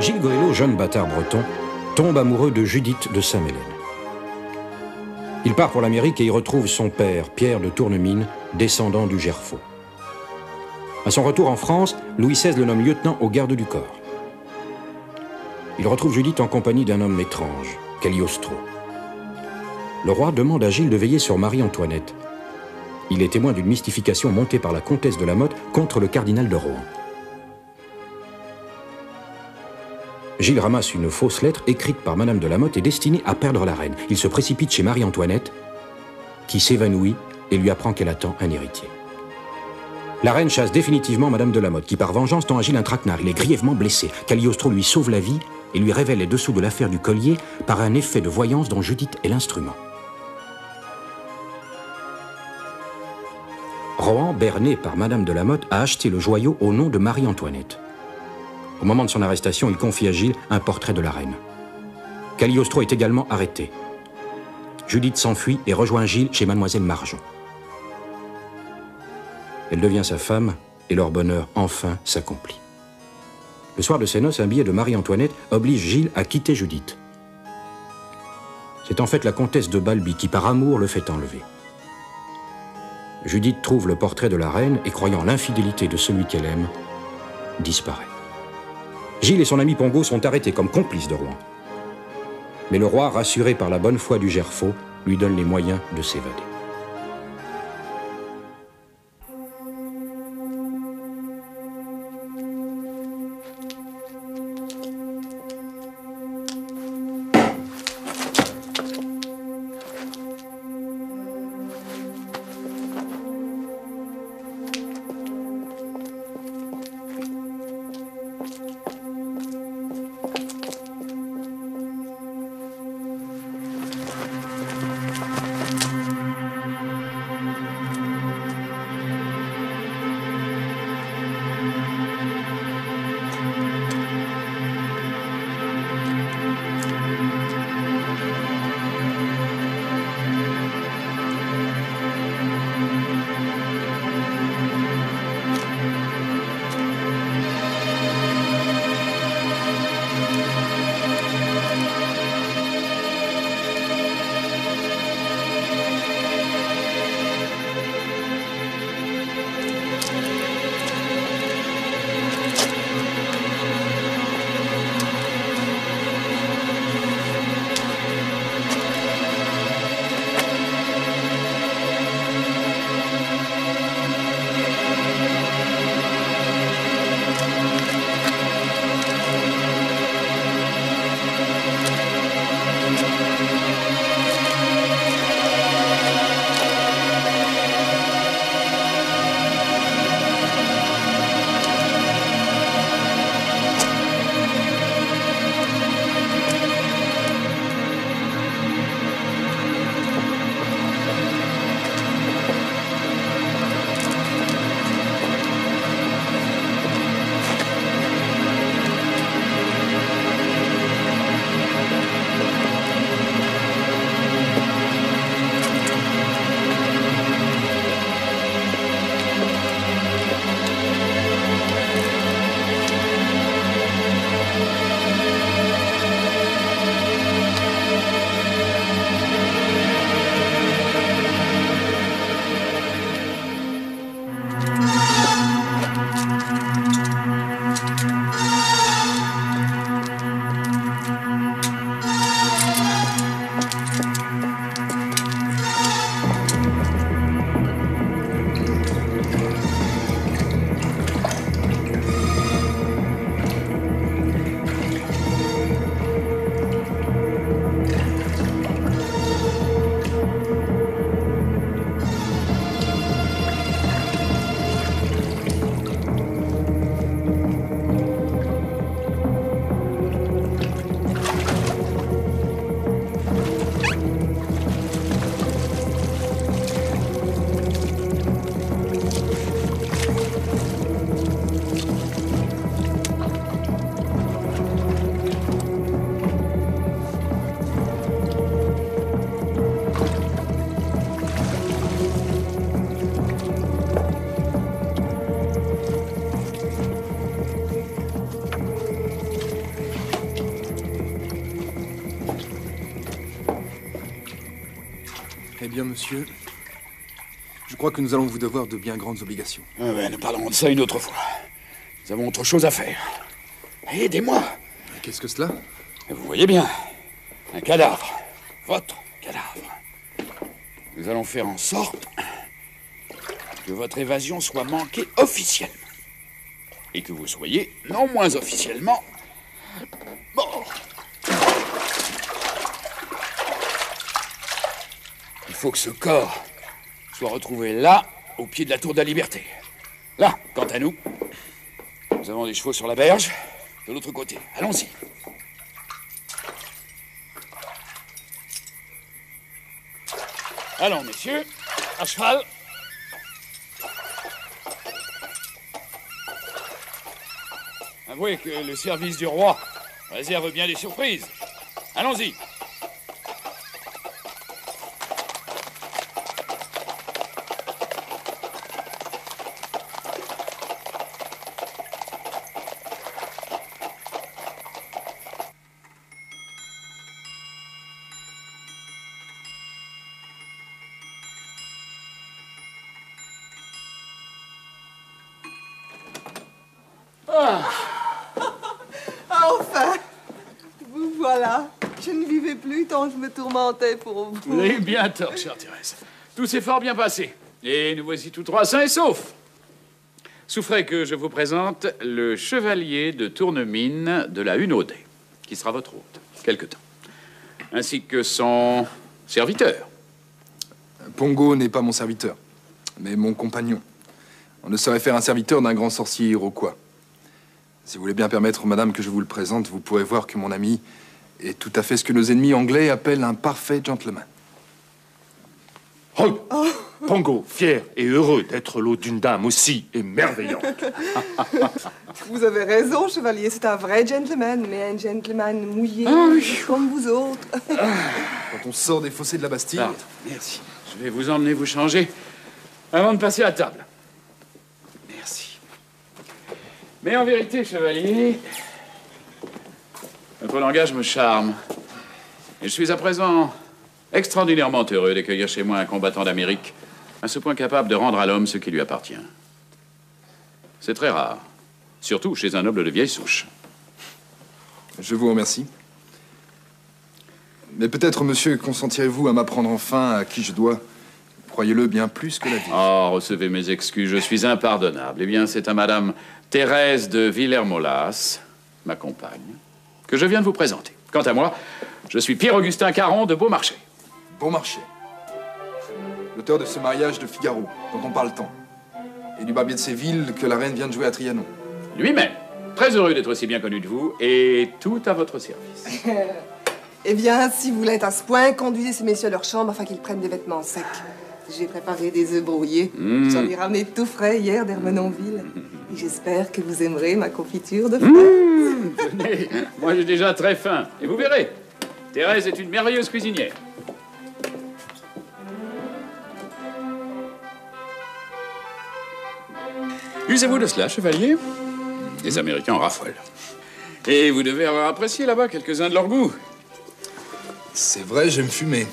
Gilles Goëlo, jeune bâtard breton, tombe amoureux de Judith de Saint-Mélène. Il part pour l'Amérique et y retrouve son père, Pierre de Tournemine, descendant du Gerfaut. À son retour en France, Louis XVI le nomme lieutenant aux gardes du corps. Il retrouve Judith en compagnie d'un homme étrange, Cagliostro. Le roi demande à Gilles de veiller sur Marie-Antoinette. Il est témoin d'une mystification montée par la comtesse de La Motte contre le cardinal de Rohan. Gilles ramasse une fausse lettre écrite par Madame de La Motte et destinée à perdre la reine. Il se précipite chez Marie-Antoinette, qui s'évanouit et lui apprend qu'elle attend un héritier. La reine chasse définitivement Madame de La Motte, qui par vengeance tend à Gilles un traquenard. Il est grièvement blessé. Cagliostro lui sauve la vie et lui révèle les dessous de l'affaire du collier par un effet de voyance dont Judith est l'instrument. Rohan, berné par Madame de La Motte, a acheté le joyau au nom de Marie-Antoinette. Au moment de son arrestation, il confie à Gilles un portrait de la reine. Cagliostro est également arrêté. Judith s'enfuit et rejoint Gilles chez Mademoiselle Marjon. Elle devient sa femme et leur bonheur enfin s'accomplit. Le soir de ses noces, un billet de Marie-Antoinette oblige Gilles à quitter Judith. C'est en fait la comtesse de Balby qui, par amour, le fait enlever. Judith trouve le portrait de la reine et, croyant l'infidélité de celui qu'elle aime, disparaît. Gilles et son ami Pongo sont arrêtés comme complices de Rohan. Mais le roi, rassuré par la bonne foi du Gerfaut, lui donne les moyens de s'évader. bien, monsieur. Je crois que nous allons vous devoir de bien grandes obligations. Ah ouais, nous parlerons de ça une autre fois. Nous avons autre chose à faire. Aidez-moi. Qu'est-ce que cela? Vous voyez bien, un cadavre. Votre cadavre. Nous allons faire en sorte que votre évasion soit manquée officiellement. Et que vous soyez, non moins officiellement, mort. Il faut que ce corps soit retrouvé là, au pied de la Tour de la Liberté. Là, quant à nous, nous avons des chevaux sur la berge, de l'autre côté. Allons-y. Allons, messieurs, à cheval. Avouez que le service du roi réserve bien des surprises. Allons-y. Enfin, vous voilà. Je ne vivais plus tant je me tourmentais pour vous. Vous avez eu bien tort, chère Thérèse. Tout s'est fort bien passé. Et nous voici tous trois sains et saufs. Souffrez que je vous présente le chevalier de Tournemine de la Hunaudet, qui sera votre hôte, quelque temps. Ainsi que son serviteur. Pongo n'est pas mon serviteur, mais mon compagnon. On ne saurait faire un serviteur d'un grand sorcier iroquois. Si vous voulez bien permettre, madame, que je vous le présente, vous pourrez voir que mon ami est tout à fait ce que nos ennemis anglais appellent un parfait gentleman. Oh. Pongo, fier et heureux d'être l'hôte d'une dame aussi émerveillante. Vous avez raison, chevalier. C'est un vrai gentleman, mais un gentleman mouillé, comme vous autres. Quand on sort des fossés de la Bastille... Pardon, merci. Je vais vous emmener vous changer avant de passer à table. Merci. Mais en vérité, chevalier, votre langage me charme. Et je suis à présent extraordinairement heureux d'accueillir chez moi un combattant d'Amérique, à ce point capable de rendre à l'homme ce qui lui appartient. C'est très rare, surtout chez un noble de vieille souche. Je vous remercie. Mais peut-être, monsieur, consentirez-vous à m'apprendre enfin à qui je dois, croyez-le, bien plus que la vie. Oh, recevez mes excuses, je suis impardonnable. Eh bien, c'est à madame Thérèse de Villermolas, ma compagne, que je viens de vous présenter. Quant à moi, je suis Pierre-Augustin Caron de Beaumarchais. Beaumarchais. L'auteur de ce mariage de Figaro, dont on parle tant. Et du barbier de Séville que la reine vient de jouer à Trianon. Lui-même. Très heureux d'être aussi bien connu de vous et tout à votre service. Eh bien, si vous l'êtes à ce point, conduisez ces messieurs à leur chambre afin qu'ils prennent des vêtements secs. J'ai préparé des œufs brouillés. J'en ai ramené tout frais hier d'Hermenonville. Et j'espère que vous aimerez ma confiture de fraises. Tenez, moi j'ai déjà très faim. Et vous verrez, Thérèse est une merveilleuse cuisinière. Usez-vous de cela, chevalier? Les Américains en raffolent. Et vous devez avoir apprécié là-bas quelques-uns de leur goût. C'est vrai, j'aime fumer.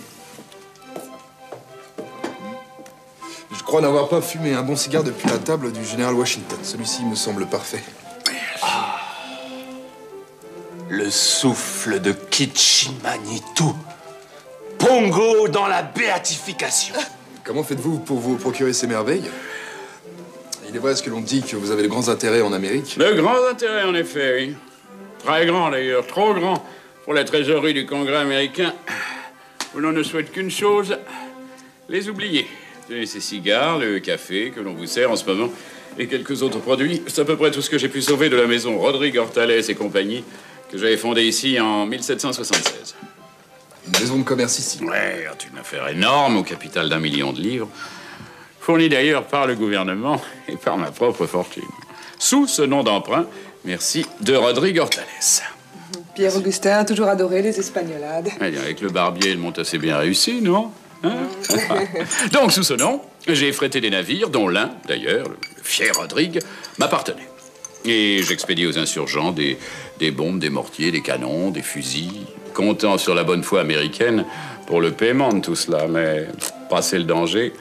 Je crois n'avoir pas fumé un bon cigare depuis la table du général Washington. Celui-ci me semble parfait. Le souffle de Kichi-Manitou. Pongo dans la béatification. Comment faites-vous pour vous procurer ces merveilles? Il est vrai ce que l'on dit que vous avez de grands intérêts en Amérique. De grands intérêts, en effet, oui. Très grands, d'ailleurs. Trop grands pour la trésorerie du Congrès américain, où l'on ne souhaite qu'une chose, les oublier. Tenez ces cigares, le café que l'on vous sert en ce moment, et quelques autres produits. C'est à peu près tout ce que j'ai pu sauver de la maison Rodrigue Hortales et compagnie, que j'avais fondée ici en 1776. Une maison de commerce ici. Ouais, c'est une affaire énorme, au capital d'1 million de livres, fournie d'ailleurs par le gouvernement et par ma propre fortune. Sous ce nom d'emprunt, merci, de Rodrigue Hortales. Pierre-Augustin a toujours adoré les espagnolades. Allez, avec le barbier, ils m'ont assez bien réussi, non? Hein? Donc, sous ce nom, j'ai frété des navires, dont l'un, d'ailleurs, le fier Rodrigue, m'appartenait. Et j'expédiais aux insurgents des bombes, des mortiers, des canons, des fusils, comptant sur la bonne foi américaine pour le paiement de tout cela, mais passé le danger,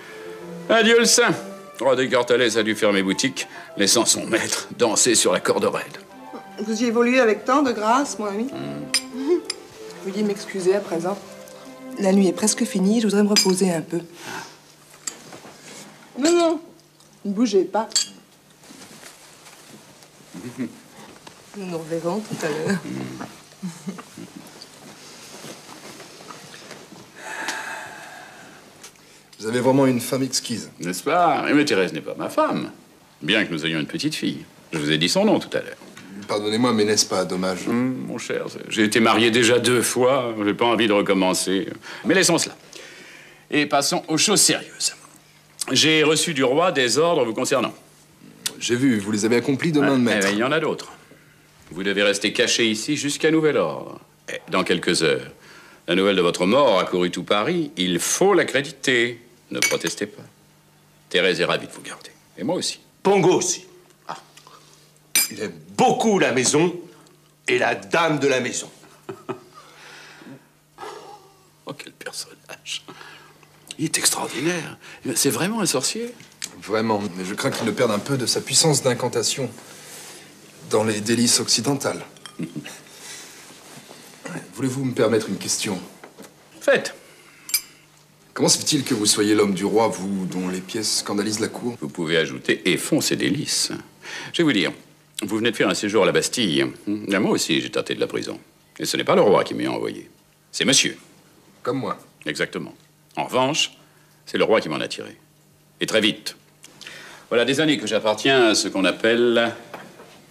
adieu le saint. Roi des Cartalès a dû fermer boutique, laissant son maître danser sur la corde raide. Vous y évoluez avec tant de grâce, mon ami. Veuillez m'excuser à présent. La nuit est presque finie, je voudrais me reposer un peu. Non, non, ne bougez pas. Nous nous reverrons tout à l'heure. Vous avez vraiment une femme exquise. N'est-ce pas? Mais Thérèse n'est pas ma femme. Bien que nous ayons une petite fille. Je vous ai dit son nom tout à l'heure. Pardonnez-moi, mais n'est-ce pas dommage? Mon cher, j'ai été marié déjà 2 fois. J'ai pas envie de recommencer. Mais laissons cela. Et passons aux choses sérieuses. J'ai reçu du roi des ordres vous concernant. J'ai vu, vous les avez accomplis de main de maître. Eh bien, il y en a d'autres. Vous devez rester caché ici jusqu'à nouvel ordre. Et dans quelques heures, la nouvelle de votre mort a couru tout Paris. Il faut l'accréditer. Ne protestez pas. Thérèse est ravie de vous garder. Et moi aussi. Pongo aussi. Ah. Il aime beaucoup la maison et la dame de la maison. Oh, quel personnage. Il est extraordinaire. C'est vraiment un sorcier. Vraiment, mais je crains qu'il ne perde un peu de sa puissance d'incantation dans les délices occidentales. Voulez-vous me permettre une question? Faites. Comment se fait-il que vous soyez l'homme du roi, vous, dont les pièces scandalisent la cour? Vous pouvez ajouter « et font ses délices ». Je vais vous dire, vous venez de faire un séjour à la Bastille. Moi aussi, j'ai tâté de la prison. Et ce n'est pas le roi qui m'y a envoyé. C'est monsieur. Comme moi. Exactement. En revanche, c'est le roi qui m'en a tiré. Et très vite. Voilà des années que j'appartiens à ce qu'on appelle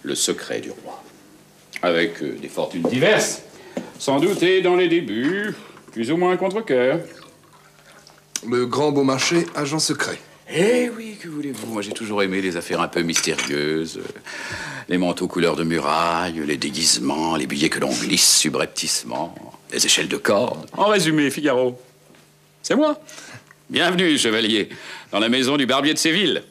le secret du roi. Avec des fortunes diverses. Sans doute, et dans les débuts, plus ou moins contre-cœur. Le grand Beaumarchais, agent secret. Eh oui, que voulez-vous? Moi, j'ai toujours aimé les affaires un peu mystérieuses. Les manteaux couleur de muraille, les déguisements, les billets que l'on glisse subrepticement, les échelles de corde. En résumé, Figaro, c'est moi. Bienvenue, chevalier, dans la maison du barbier de Séville.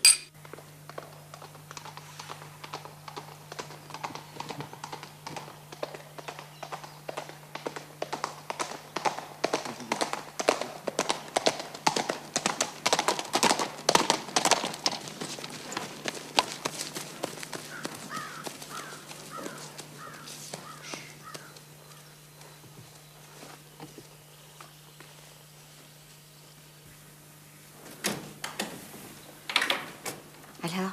Alors?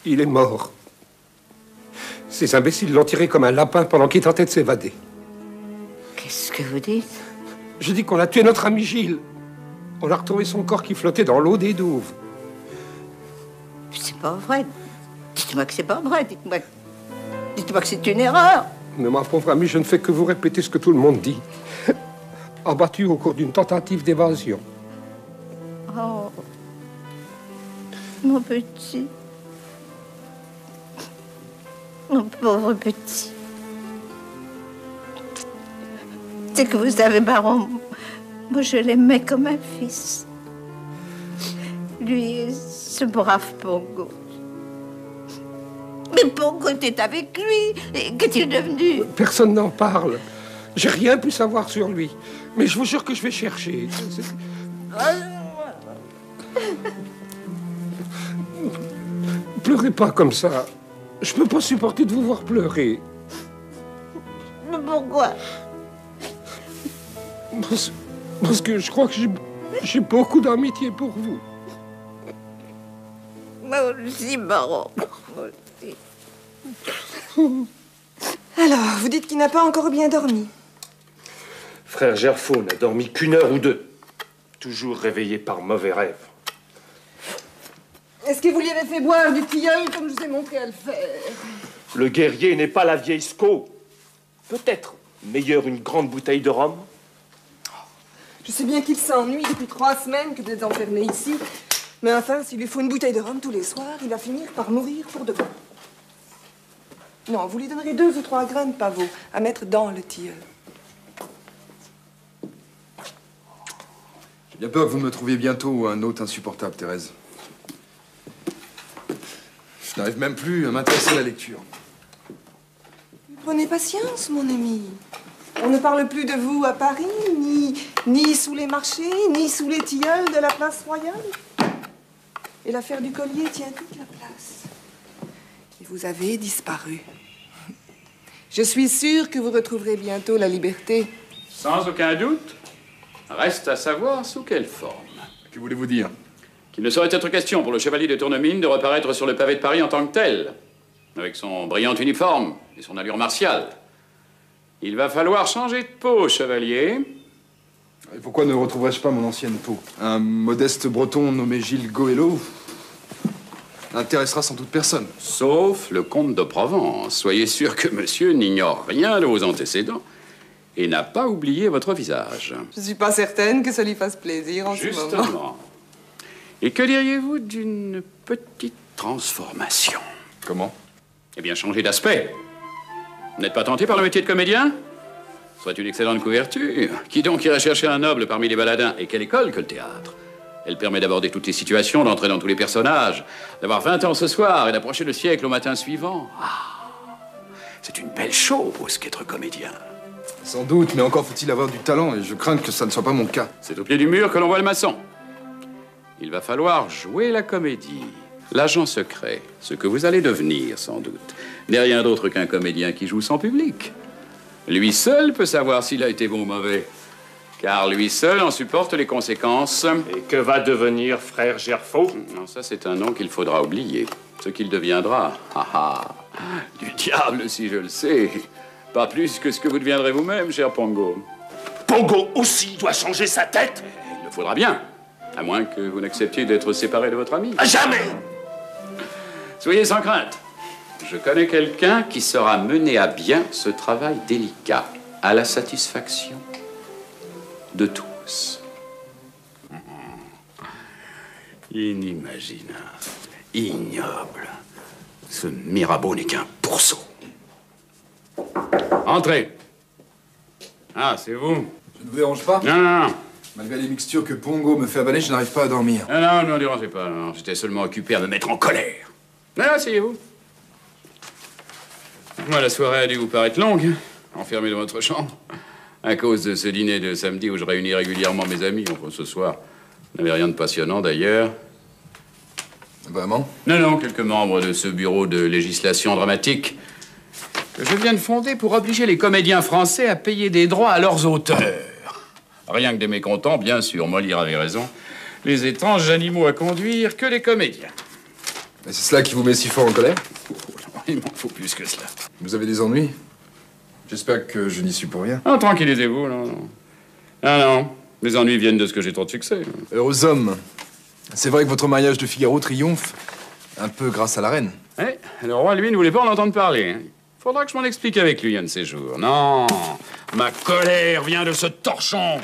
Il est mort. Ces imbéciles l'ont tiré comme un lapin pendant qu'il tentait de s'évader. Qu'est-ce que vous dites? Je dis qu'on a tué notre ami Gilles. On a retrouvé son corps qui flottait dans l'eau des douves. C'est pas vrai. Dites-moi que c'est pas vrai. Dites-moi que c'est une erreur. Mais ma pauvre amie, je ne fais que vous répéter ce que tout le monde dit. Abattu au cours d'une tentative d'évasion. Oh, mon petit. Mon pauvre petit. C'est que vous savez, baron, moi je l'aimais comme un fils. Lui, ce brave Pongo. Mais Pongo était avec lui. Et qu'est-il devenu? Personne n'en parle. J'ai rien pu savoir sur lui. Mais je vous jure que je vais chercher. Pleurez pas comme ça. Je peux pas supporter de vous voir pleurer. Mais pourquoi? Parce que je crois que j'ai beaucoup d'amitié pour vous. Moi aussi, baron. Moi aussi. Alors, vous dites qu'il n'a pas encore bien dormi. Frère Gerfaut n'a dormi qu'1 heure ou 2. Toujours réveillé par mauvais rêves. Est-ce que vous lui avez fait boire du tilleul comme je vous ai montré à le faire? Le guerrier n'est pas la vieille Sco. Peut-être meilleure une grande bouteille de rhum. Je sais bien qu'il s'ennuie depuis 3 semaines que vous êtes enfermé ici. Mais enfin, s'il lui faut une bouteille de rhum tous les soirs, il va finir par mourir pour de bon. Non, vous lui donnerez 2 ou 3 grains de pavot à mettre dans le tilleul. J'ai bien peur que vous me trouviez bientôt un hôte insupportable, Thérèse. Je n'arrive même plus à m'intéresser à la lecture. Prenez patience, mon ami. On ne parle plus de vous à Paris, ni sous les marchés, ni sous les tilleuls de la place royale. Et l'affaire du collier tient toute la place. Et vous avez disparu. Je suis sûre que vous retrouverez bientôt la liberté. Sans aucun doute. Reste à savoir sous quelle forme. Que voulez-vous dire? Qu'il ne saurait être question pour le chevalier de Tournemine de reparaître sur le pavé de Paris en tant que tel, avec son brillant uniforme et son allure martiale. Il va falloir changer de peau, chevalier. Et pourquoi ne retrouverais-je pas mon ancienne peau? Un modeste breton nommé Gilles Goëlo n'intéressera sans doute personne. Sauf le comte de Provence. Soyez sûr que monsieur n'ignore rien de vos antécédents et n'a pas oublié votre visage. Je ne suis pas certaine que ça lui fasse plaisir en ce moment. Justement. Et que diriez-vous d'une petite transformation? Comment? Eh bien, changer d'aspect. Vous n'êtes pas tenté par le métier de comédien? Ce serait une excellente couverture. Qui donc irait chercher un noble parmi les baladins? Et quelle école que le théâtre? Elle permet d'aborder toutes les situations, d'entrer dans tous les personnages, d'avoir 20 ans ce soir et d'approcher le siècle au matin suivant. Ah, c'est une belle chose qu'être comédien. Sans doute, mais encore faut-il avoir du talent, et je crains que ça ne soit pas mon cas. C'est au pied du mur que l'on voit le maçon. Il va falloir jouer la comédie. L'agent secret, ce que vous allez devenir, sans doute, n'est rien d'autre qu'un comédien qui joue sans public. Lui seul peut savoir s'il a été bon ou mauvais, car lui seul en supporte les conséquences. Et que va devenir frère Gerfaux? Non, ça c'est un nom qu'il faudra oublier. Ce qu'il deviendra, du diable si je le sais. Pas plus que ce que vous deviendrez vous-même, cher Pongo. Pongo aussi doit changer sa tête? Il le faudra bien, à moins que vous n'acceptiez d'être séparé de votre ami. À jamais! Soyez sans crainte. Je connais quelqu'un qui saura mener à bien ce travail délicat, à la satisfaction de tous. Inimaginable, ignoble. Ce Mirabeau n'est qu'un pourceau. Entrez. Ah, c'est vous? Je ne vous dérange pas? Non, non, non. Malgré les mixtures que Pongo me fait avaler, je n'arrive pas à dormir. Non, non, ne dérangez pas. Non. J'étais seulement occupé à me mettre en colère. Non, asseyez-vous. Moi, la soirée a dû vous paraître longue, enfermé dans votre chambre, à cause de ce dîner de samedi où je réunis régulièrement mes amis. Enfin, ce soir, n'avait rien de passionnant, d'ailleurs. Vraiment? Non, non, quelques membres de ce bureau de législation dramatique que je viens de fonder pour obliger les comédiens français à payer des droits à leurs auteurs. Rien que des mécontents, bien sûr, Molière avait raison. Les étranges animaux à conduire que les comédiens. Et c'est cela qui vous met si fort en colère? Il m'en faut plus que cela. Vous avez des ennuis? J'espère que je n'y suis pour rien. Ah, tranquillisez-vous, non, non. Ah non, les ennuis viennent de ce que j'ai trop de succès. Heureux homme. C'est vrai que votre mariage de Figaro triomphe, un peu grâce à la reine. Eh, le roi, lui, ne voulait pas en entendre parler. Hein. Faudra que je m'en explique avec lui un de ces jours. Non, ma colère vient de ce torchon.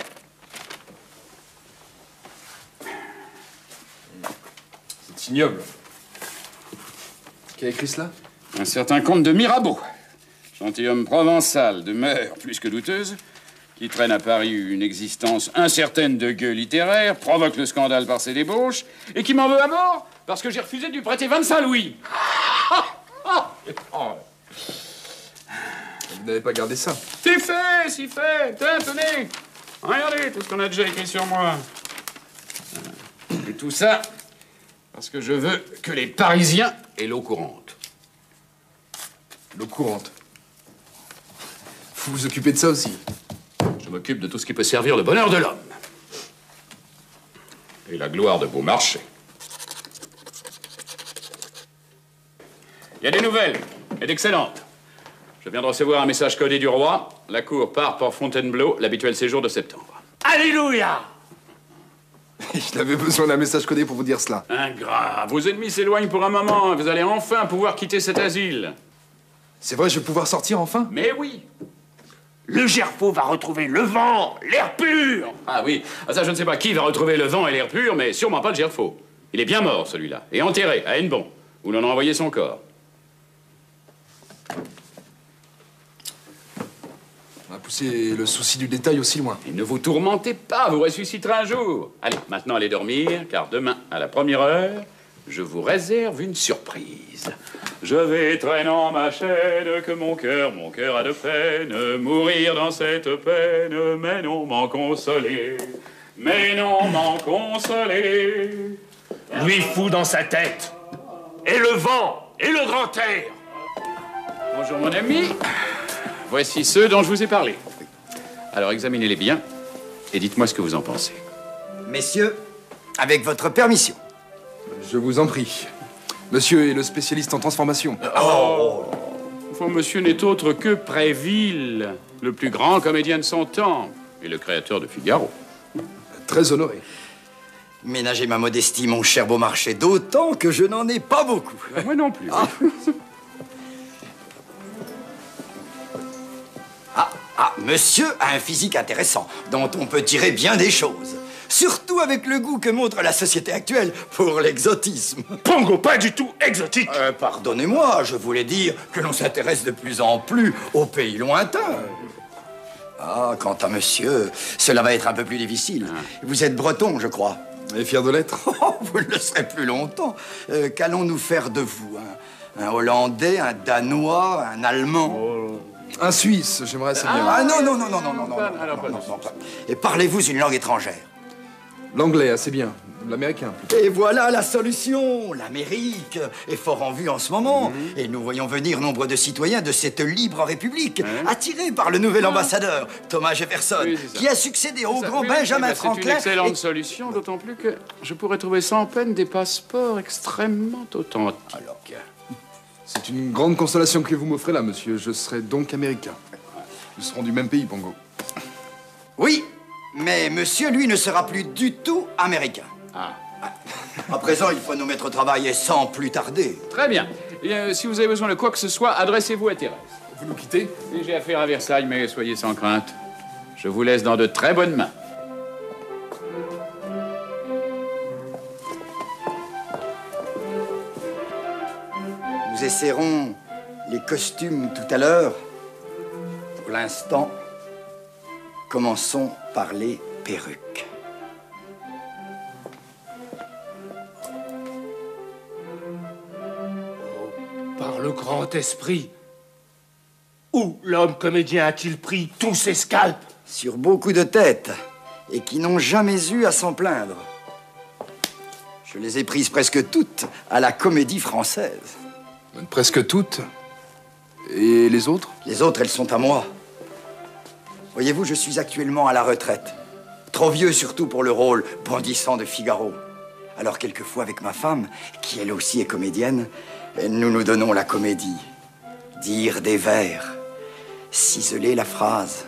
C'est ignoble. Qui a écrit cela? Un certain comte de Mirabeau, gentilhomme provençal de mœurs plus que douteuses, qui traîne à Paris une existence incertaine de gueux littéraire, provoque le scandale par ses débauches, et qui m'en veut à mort parce que j'ai refusé de lui prêter 25 louis. Vous n'avez pas gardé ça? C'est fait, si fait. Tenez. Regardez tout ce qu'on a déjà écrit sur moi. Et tout ça parce que je veux que les Parisiens aient l'eau courante. L'eau courante. Vous vous occupez de ça aussi? Je m'occupe de tout ce qui peut servir le bonheur de l'homme. Et la gloire de Beaumarchais. Il y a des nouvelles, et d'excellentes. Je viens de recevoir un message codé du roi. La cour part pour Fontainebleau, l'habituel séjour de septembre. Alléluia! Il avait besoin d'un message codé pour vous dire cela. Ingrat, vos ennemis s'éloignent pour un moment, et vous allez enfin pouvoir quitter cet asile. C'est vrai, je vais pouvoir sortir enfin? Mais oui. Le Gerfaux va retrouver le vent, l'air pur! Ah oui, ça je ne sais pas qui va retrouver le vent et l'air pur, mais sûrement pas le Gerfaux. Il est bien mort, celui-là, et enterré à Hennebon, où l'on a envoyé son corps. On a poussé le souci du détail aussi loin. Et ne vous tourmentez pas, vous ressusciterez un jour. Allez, maintenant allez dormir, car demain, à la première heure, je vous réserve une surprise. Je vais traînant ma chaîne, que mon cœur a de peine, mourir dans cette peine, mais non m'en consoler, mais non m'en consoler. Lui fout dans sa tête. Et le vent, et le grand air. Bonjour mon ami, voici ceux dont je vous ai parlé. Alors examinez-les bien et dites-moi ce que vous en pensez. Messieurs, avec votre permission. Je vous en prie. Monsieur est le spécialiste en transformation. Enfin, monsieur n'est autre que Préville, le plus grand comédien de son temps et le créateur de Figaro. Très honoré. Ménagez ma modestie, mon cher Beaumarchais, d'autant que je n'en ai pas beaucoup. Moi non plus. Monsieur a un physique intéressant, dont on peut tirer bien des choses. Surtout avec le goût que montre la société actuelle pour l'exotisme. Pongo, pas du tout exotique. Pardonnez-moi, je voulais dire que l'on s'intéresse de plus en plus aux pays lointains. Ah, quant à monsieur, cela va être un peu plus difficile. Vous êtes breton, je crois. Et fier de l'être. Vous ne le serez plus longtemps. Qu'allons-nous faire de vous? Un Hollandais, un Danois, un Allemand? Un Suisse, j'aimerais assez bien. Ah non. Et parlez-vous une langue étrangère? L'anglais, assez bien. L'américain, plutôt. Et voilà la solution. L'Amérique est fort en vue en ce moment. Et nous voyons venir nombre de citoyens de cette libre république, attirés par le nouvel ambassadeur, Thomas Jefferson, qui a succédé au grand Benjamin Franklin. C'est une excellente solution, d'autant plus que je pourrais trouver sans peine des passeports extrêmement authentiques. Alors, c'est une grande consolation que vous m'offrez là, monsieur. Je serai donc américain. Nous serons du même pays, Pongo. oui, mais monsieur, lui, ne sera plus du tout américain. À présent, il faut nous mettre au travail et sans plus tarder. Très bien. Et, si vous avez besoin de quoi que ce soit, adressez-vous à Thérèse. Vous nous quittez? Et j'ai affaire à Versailles, mais soyez sans crainte. Je vous laisse dans de très bonnes mains. Nous essaierons les costumes tout à l'heure. Pour l'instant, commençons par les perruques. Par le grand esprit. Où l'homme comédien a-t-il pris tous ses scalps? Sur beaucoup de têtes, et qui n'ont jamais eu à s'en plaindre. Je les ai prises presque toutes à la Comédie Française. Presque toutes. Et les autres? Les autres, elles sont à moi. Voyez-vous, je suis actuellement à la retraite. Trop vieux surtout pour le rôle bondissant de Figaro. Alors quelquefois avec ma femme, qui elle aussi est comédienne, nous nous donnons la comédie. Dire des vers, ciseler la phrase,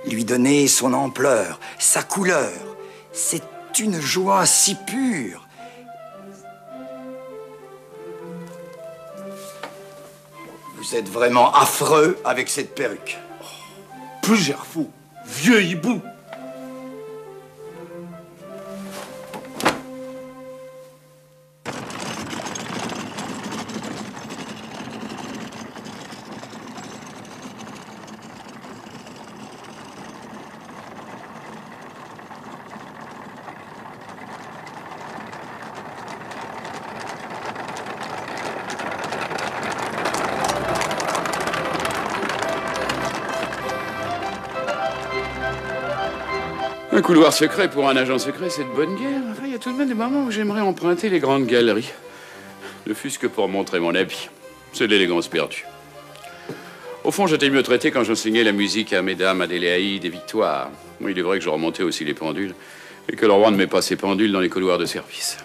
lui donner son ampleur, sa couleur. C'est une joie si pure. Vous êtes vraiment affreux avec cette perruque. Plusieurs fous, vieux hibou. Un couloir secret pour un agent secret, c'est de bonne guerre. Enfin, il y a tout de même des moments où j'aimerais emprunter les grandes galeries. Ne fût-ce que pour montrer mon habit. C'est de l'élégance perdue. Au fond, j'étais mieux traité quand j'enseignais la musique à mesdames Adélaïde et Victoire. Oui, il est vrai que je remontais aussi les pendules et que le roi ne met pas ses pendules dans les couloirs de service.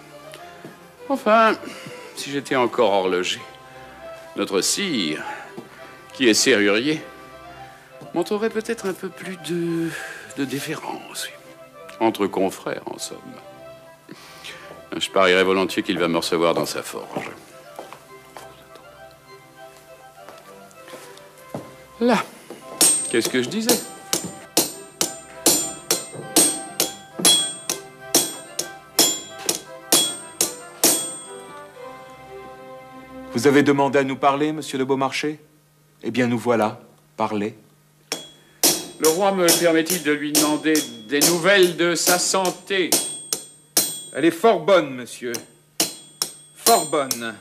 Enfin, si j'étais encore horloger, notre sire, qui est serrurier, montrerait peut-être un peu plus de déférence. Oui. Entre confrères, en somme. Je parierais volontiers qu'il va me recevoir dans sa forge. Là, qu'est-ce que je disais? Vous avez demandé à nous parler, monsieur de Beaumarchais? Eh bien, nous voilà. Parlez. Le roi me permet-il de lui demander des nouvelles de sa santé? Elle est fort bonne, monsieur. fort bonne.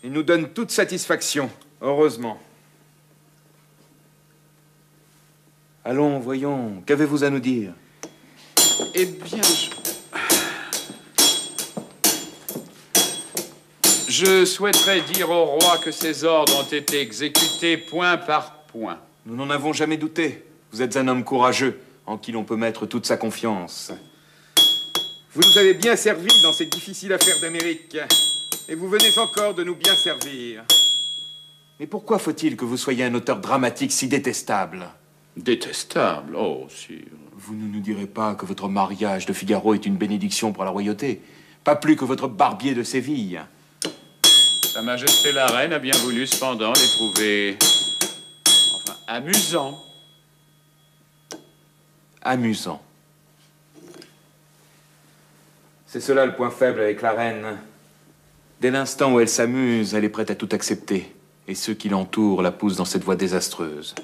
Il nous donne toute satisfaction, heureusement. Allons, voyons, qu'avez-vous à nous dire? Eh bien, je souhaiterais dire au roi que ses ordres ont été exécutés point par point. Nous n'en avons jamais douté. Vous êtes un homme courageux, en qui l'on peut mettre toute sa confiance. Vous nous avez bien servi dans cette difficile affaire d'Amérique. Et vous venez encore de nous bien servir. Mais pourquoi faut-il que vous soyez un auteur dramatique si détestable? Détestable? Oh, sire. Vous ne nous direz pas que votre mariage de Figaro est une bénédiction pour la royauté. Pas plus que votre barbier de Séville. Sa Majesté la Reine a bien voulu cependant les trouver... enfin, amusants. Amusant. C'est cela le point faible avec la reine. Dès l'instant où elle s'amuse, elle est prête à tout accepter. Et ceux qui l'entourent la poussent dans cette voie désastreuse.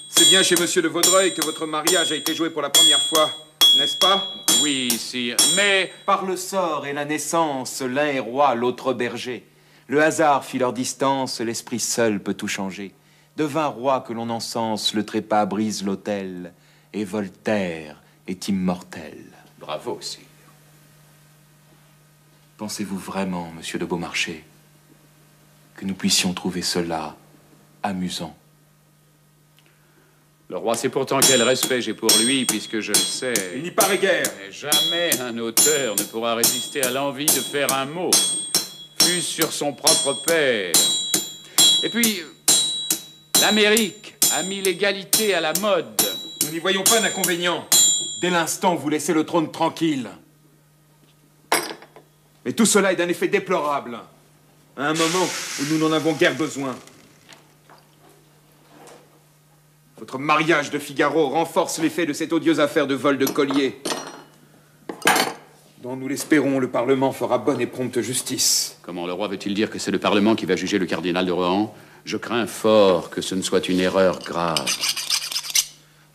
C'est bien chez Monsieur de Vaudreuil que votre mariage a été joué pour la première fois, n'est-ce pas? Oui, sire, mais... Par le sort et la naissance, l'un est roi, l'autre berger. Le hasard fit leur distance, l'esprit seul peut tout changer. Devint roi que l'on encense, le trépas brise l'autel. Et Voltaire est immortel. Bravo, sire. Pensez-vous vraiment, monsieur de Beaumarchais, que nous puissions trouver cela amusant? Le roi sait pourtant quel respect j'ai pour lui, puisque je le sais. Il n'y paraît guère. Mais jamais un auteur ne pourra résister à l'envie de faire un mot, fût sur son propre père. Et puis, l'Amérique a mis l'égalité à la mode. Nous n'y voyons pas d'inconvénient. Dès l'instant où vous laissez le trône tranquille. Mais tout cela est d'un effet déplorable, à un moment où nous n'en avons guère besoin. Votre mariage de Figaro renforce l'effet de cette odieuse affaire de vol de collier, dont nous l'espérons, le Parlement fera bonne et prompte justice. Comment le roi veut-il dire que c'est le Parlement qui va juger le cardinal de Rohan? Je crains fort que ce ne soit une erreur grave.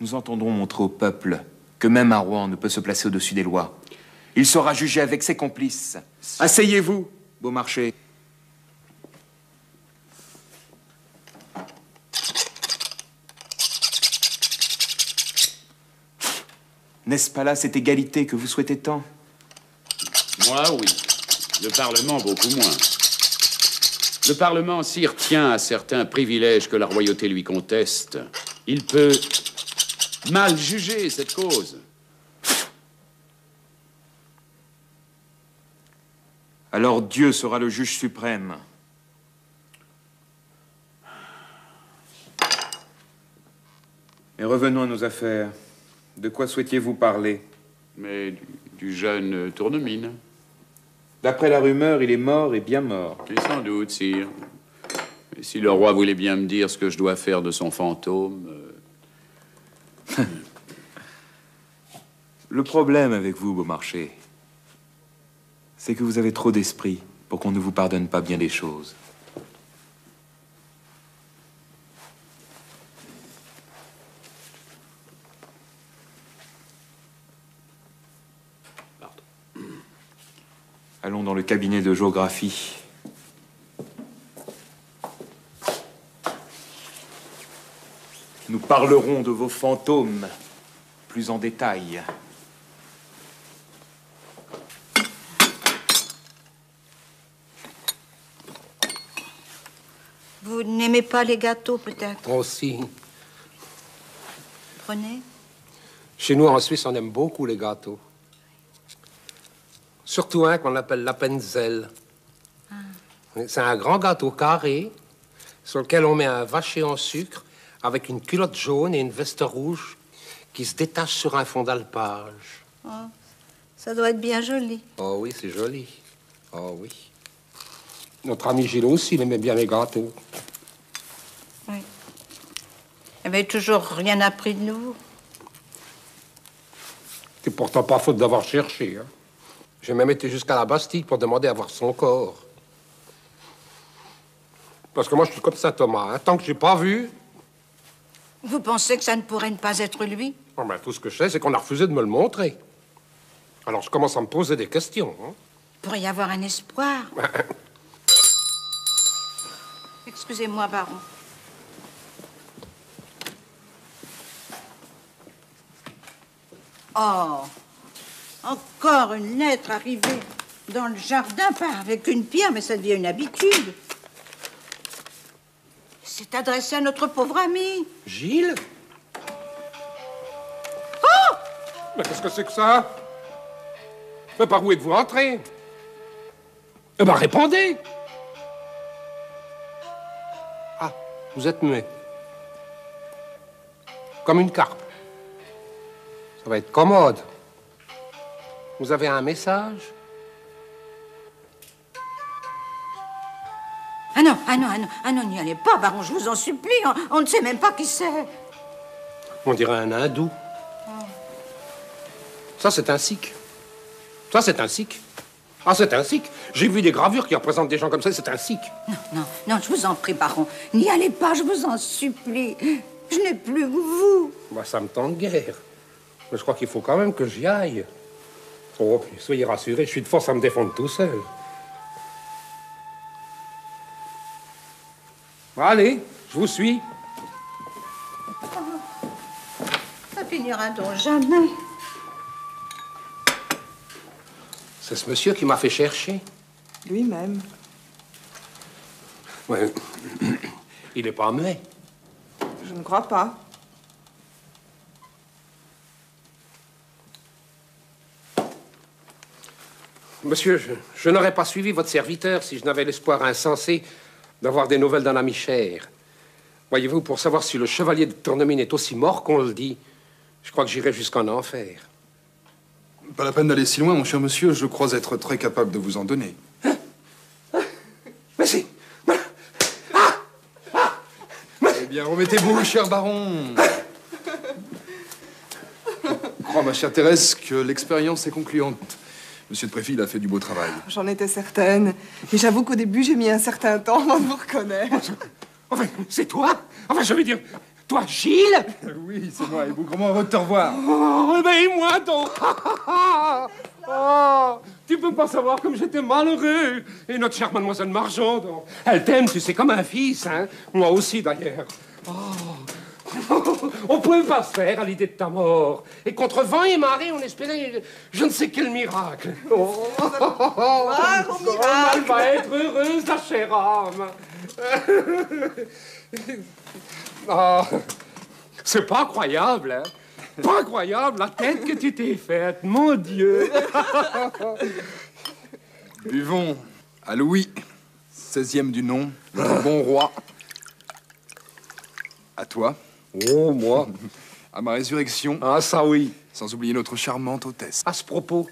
Nous entendrons montrer au peuple que même un roi ne peut se placer au-dessus des lois. Il sera jugé avec ses complices. Asseyez-vous, Beaumarchais. N'est-ce pas là cette égalité que vous souhaitez tant? Moi, oui. Le Parlement, beaucoup moins. Le Parlement, sire, tient à certains privilèges que la royauté lui conteste. Il peut mal juger cette cause. Alors Dieu sera le juge suprême. Mais revenons à nos affaires. De quoi souhaitiez-vous parler? Mais du jeune Tournemine. D'après la rumeur, il est mort et bien mort. Et sans doute, sire. Et si le roi voulait bien me dire ce que je dois faire de son fantôme... Le problème avec vous, Beaumarchais, c'est que vous avez trop d'esprit pour qu'on ne vous pardonne pas bien les choses. Allons dans le cabinet de géographie. Nous parlerons de vos fantômes plus en détail. Vous n'aimez pas les gâteaux, peut-être? Oh, si. Prenez. Chez nous, en Suisse, on aime beaucoup les gâteaux. Surtout un qu'on appelle l'Appenzell. Ah. C'est un grand gâteau carré sur lequel on met un vacher en sucre avec une culotte jaune et une veste rouge qui se détache sur un fond d'alpage. Oh, ça doit être bien joli. Oh oui, c'est joli. Oh oui. Notre ami Gilles aussi, il aimait bien les gâteaux. Oui. Il n'avait toujours rien appris de nouveau. C'est pourtant pas faute d'avoir cherché, hein. J'ai même été jusqu'à la Bastille pour demander à voir son corps. Parce que moi, je suis comme Saint Thomas, hein. Tant que j'ai pas vu... Vous pensez que ça ne pourrait ne pas être lui? Oh, ben, tout ce que je sais, c'est qu'on a refusé de me le montrer. Alors, je commence à me poser des questions, hein. pourrait y avoir un espoir. Excusez-moi, baron. Oh, encore une lettre arrivée dans le jardin, pas avec une pierre, mais ça devient une habitude. C'est adressé à notre pauvre ami. Gilles? Oh! Mais qu'est-ce que c'est que ça? Mais par où êtes-vous entré? Eh ben, répondez! Ah, vous êtes muet. Comme une carpe. Ça va être commode. Vous avez un message? Ah non, n'y allez pas, baron, je vous en supplie. On ne sait même pas qui c'est. On dirait un hindou. Ça, c'est un sikh. Ça, c'est un sikh. Ah, c'est un sikh. J'ai vu des gravures qui représentent des gens comme ça, c'est un sikh. Non, je vous en prie, baron. N'y allez pas, je vous en supplie. Je n'ai plus que vous. Bah, ça me tente guère. Mais je crois qu'il faut quand même que j'y aille. Oh, puis soyez rassurés, je suis de force à me défendre tout seul. Allez, je vous suis. Ça finira donc jamais. C'est ce monsieur qui m'a fait chercher. Lui-même. Ouais. Il n'est pas muet. Je ne crois pas. Monsieur, je n'aurais pas suivi votre serviteur si je n'avais l'espoir insensé d'avoir des nouvelles d'un ami cher. Voyez-vous, pour savoir si le chevalier de Tournemine est aussi mort qu'on le dit, je crois que j'irai jusqu'en enfer. Pas la peine d'aller si loin, mon cher monsieur. Je crois être très capable de vous en donner. Mais c'est... Eh bien, remettez-vous, cher baron. Je crois, ma chère Thérèse, que l'expérience est concluante. Monsieur de Préfille a fait du beau travail. J'en étais certaine. Mais j'avoue qu'au début, j'ai mis un certain temps avant de vous reconnaître. Enfin, c'est toi? Enfin, je veux dire, toi, Gilles? Oui, c'est moi, et Bougrement, heureux de te revoir. Oh, réveille-moi donc! Oh, tu peux pas savoir comme j'étais malheureux. Et notre chère mademoiselle Margende, elle t'aime, tu sais, comme un fils, hein? Moi aussi, d'ailleurs. Oh. On pouvait pas se faire à l'idée de ta mort. Et contre vent et marée, on espérait je ne sais quel miracle. Oh, elle va être heureuse, la chère âme. Oh, c'est pas croyable, hein? Pas croyable, la tête que tu t'es faite, mon Dieu. Buvons à Louis, 16e du nom, notre bon roi. À toi. Oh, moi. À ma résurrection. Ah, ça oui. Sans oublier notre charmante hôtesse. À ce propos,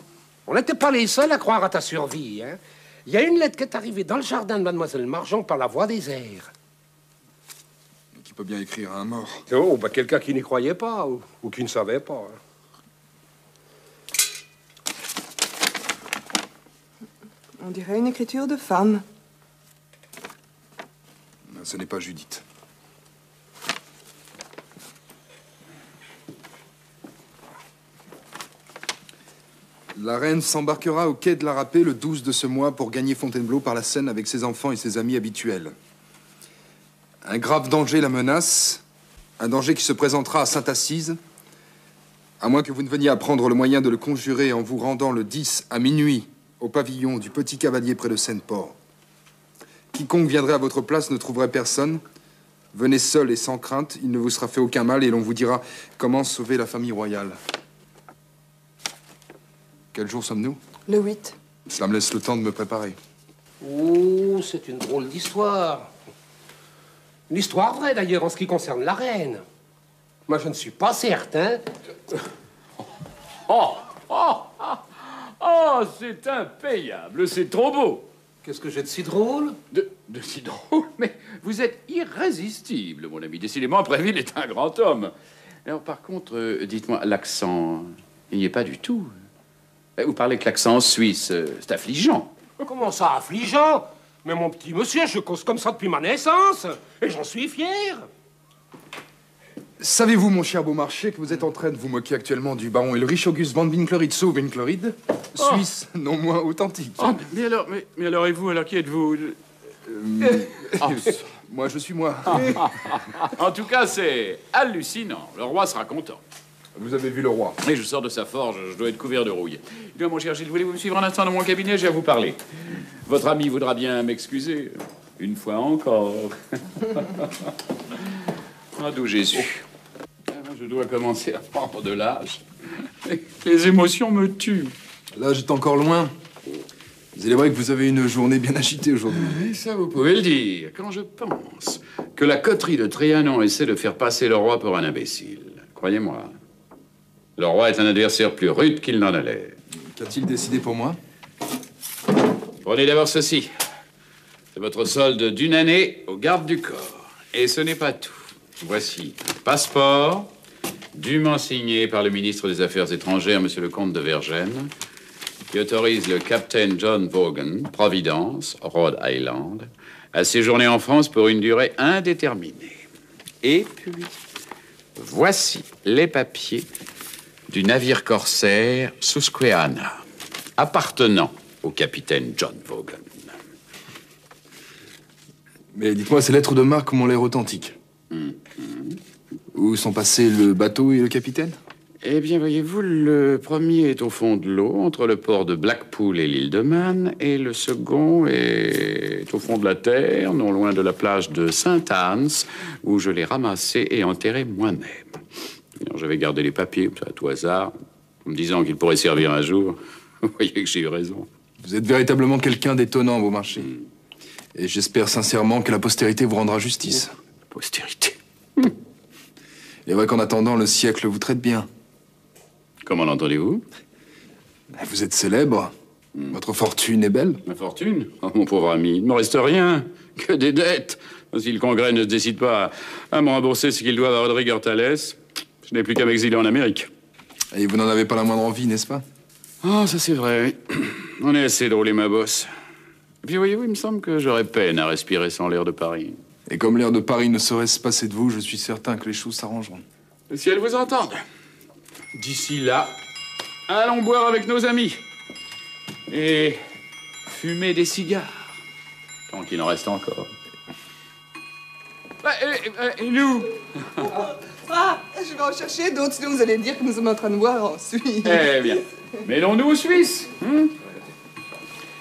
on n'était pas les seuls à croire à ta survie, hein? Il y a une lettre qui est arrivée dans le jardin de mademoiselle Margend par la voix des airs. Qui peut bien écrire à un mort? Oh, bah quelqu'un qui n'y croyait pas, ou qui ne savait pas. On dirait une écriture de femme. Ce n'est pas Judith. La reine s'embarquera au quai de la Râpée le 12 de ce mois pour gagner Fontainebleau par la Seine avec ses enfants et ses amis habituels. Un grave danger la menace, un danger qui se présentera à Sainte-Assise, à moins que vous ne veniez à prendre le moyen de le conjurer en vous rendant le 10 à minuit au pavillon du Petit Cavalier près de Seine-Port. Quiconque viendrait à votre place ne trouverait personne. Venez seul et sans crainte, il ne vous sera fait aucun mal et l'on vous dira comment sauver la famille royale. Quel jour sommes-nous? Le 8. Cela me laisse le temps de me préparer. Oh, c'est une drôle d'histoire. Une histoire vraie, d'ailleurs, en ce qui concerne la reine. Moi, je ne suis pas certain. Oh, c'est impayable, c'est trop beau. Qu'est-ce que j'ai de si drôle? De si drôle, mais vous êtes irrésistible, mon ami. Décidément, Préville est un grand homme. Alors, par contre, dites-moi, l'accent, il n'y est pas du tout. Vous parlez que l'accent suisse, c'est affligeant. Comment ça, affligeant? Mais mon petit monsieur, je cause comme ça depuis ma naissance, et j'en suis fier. Savez-vous, mon cher Beaumarchais, que vous êtes en train de vous moquer actuellement du baron Ulrich August von Winkleritz ou Winkleride? Suisse, non moins authentique. Oh, mais alors, et vous, alors qui êtes-vous? Moi, je suis moi. En tout cas, c'est hallucinant. Le roi sera content. Vous avez vu le roi? Et je sors de sa forge, je dois être couvert de rouille. Dis-moi, mon cher Gilles, voulez-vous me suivre un instant dans mon cabinet? J'ai à vous parler. Votre ami voudra bien m'excuser. Une fois encore. Ah, d'où j'ai su. Je dois commencer à prendre de l'âge. Les émotions me tuent. Là, j'étais encore loin. Mais il est vrai que vous avez une journée bien agitée aujourd'hui. Et ça, vous pouvez le dire. Quand je pense que la coterie de Trianon essaie de faire passer le roi pour un imbécile. Croyez-moi, le roi est un adversaire plus rude qu'il n'en a l'air. Qu'a-t-il décidé pour moi? Prenez d'abord ceci. C'est votre solde d'une année au garde du corps. Et ce n'est pas tout. Voici un passeport, dûment signé par le ministre des Affaires étrangères, monsieur le comte de Vergennes, qui autorise le capitaine John Vaughan, Providence, Rhode Island, à séjourner en France pour une durée indéterminée. Et puis, voici les papiers du navire corsaire Susquehanna, appartenant au capitaine John Vaughan. Mais dites-moi, ces lettres de marque m'ont l'air authentiques. Où sont passés le bateau et le capitaine? Eh bien, voyez-vous, le premier est au fond de l'eau, entre le port de Blackpool et l'île de Man, et le second est au fond de la terre, non loin de la plage de Saint-Anne, où je l'ai ramassé et enterré moi-même. Alors, j'avais gardé les papiers, comme ça, à tout hasard, en me disant qu'ils pourraient servir un jour. Vous voyez que j'ai eu raison. Vous êtes véritablement quelqu'un d'étonnant, vos marchés. Et j'espère sincèrement que la postérité vous rendra justice. Postérité? Il est vrai qu'en attendant, le siècle vous traite bien. Comment l'entendez-vous? Vous êtes célèbre. Votre fortune est belle. Ma fortune? Oh, mon pauvre ami, il ne me reste rien. Que des dettes. Si le Congrès ne se décide pas à me rembourser ce qu'il doit à Rodrigue Hortales, je n'ai plus qu'à m'exiler en Amérique. Et vous n'en avez pas la moindre envie, n'est-ce pas? Oh, ça c'est vrai, oui. On est assez drôle, ma bosse. Et puis voyez-vous, il me semble que j'aurais peine à respirer sans l'air de Paris. Et comme l'air de Paris ne saurait se passer de vous, je suis certain que les choses s'arrangeront. Si elles vous entendent. D'ici là, allons boire avec nos amis. Et fumer des cigares. Tant qu'il en reste encore. Et nous? Ah, je vais en chercher d'autres, sinon vous allez dire que nous sommes en train de boire en Suisse. Eh bien, mêlons-nous aux Suisses.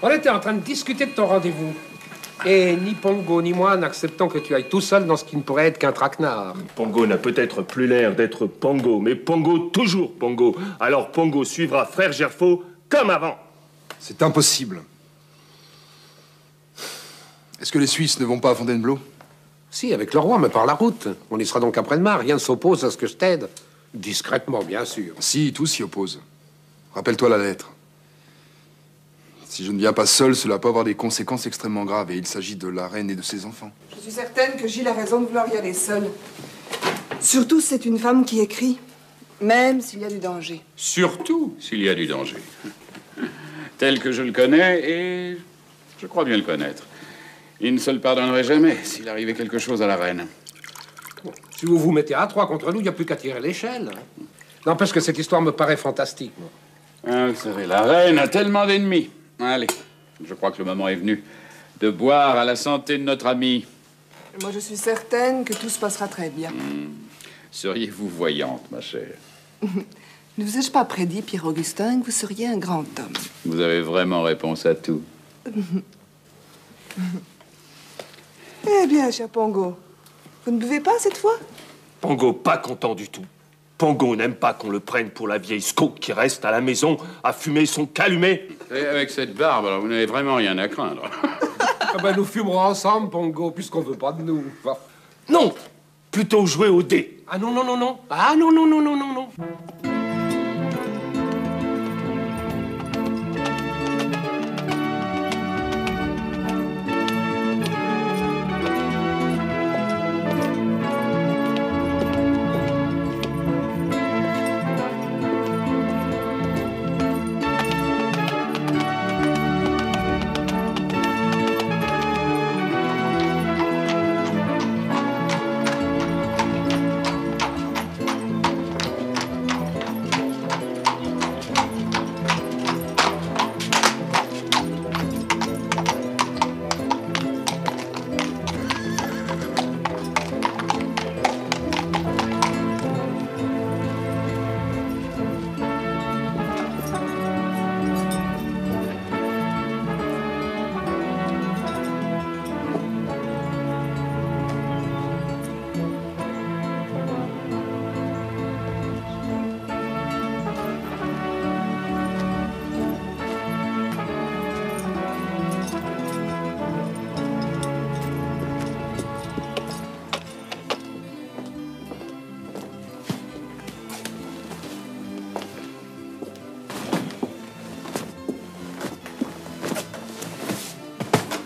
On était en train de discuter de ton rendez-vous. Et ni Pongo ni moi n'acceptons que tu ailles tout seul dans ce qui ne pourrait être qu'un traquenard. Pongo n'a peut-être plus l'air d'être Pongo, mais Pongo toujours Pongo. Alors Pongo suivra frère Gerfo comme avant. C'est impossible. Est-ce que les Suisses ne vont pas à Fontainebleau? Si, avec le roi, mais par la route. On y sera donc après-demain. Rien ne s'oppose à ce que je t'aide. Discrètement, bien sûr. Si, tout s'y oppose. Rappelle-toi la lettre. Si je ne viens pas seul, cela peut avoir des conséquences extrêmement graves. Et il s'agit de la reine et de ses enfants. Je suis certaine que Gilles a raison de vouloir y aller seul. Surtout, c'est une femme qui écrit, même s'il y a du danger. Surtout s'il y a du danger. Tel que je le connais, et je crois bien le connaître. Il ne se le pardonnerait jamais s'il arrivait quelque chose à la reine. Bon, si vous vous mettez à trois contre nous, il n'y a plus qu'à tirer l'échelle. N'empêche que cette histoire me paraît fantastique. Moi. Ah, vous savez, la reine a tellement d'ennemis. Allez, je crois que le moment est venu de boire à la santé de notre ami. Moi, je suis certaine que tout se passera très bien. Seriez-vous voyante, ma chère? Ne vous ai-je pas prédit, Pierre-Augustin, que vous seriez un grand homme? Vous avez vraiment réponse à tout. Eh bien, cher Pongo, vous ne buvez pas cette fois? Pongo pas content du tout. Pongo n'aime pas qu'on le prenne pour la vieille scout qui reste à la maison à fumer son calumet. Et avec cette barbe, alors, vous n'avez vraiment rien à craindre. Ah ben, nous fumerons ensemble, Pongo, puisqu'on veut pas de nous. Va. Non, plutôt jouer au dé. Ah non, non, non, non. Ah non, non, non, non, non, non.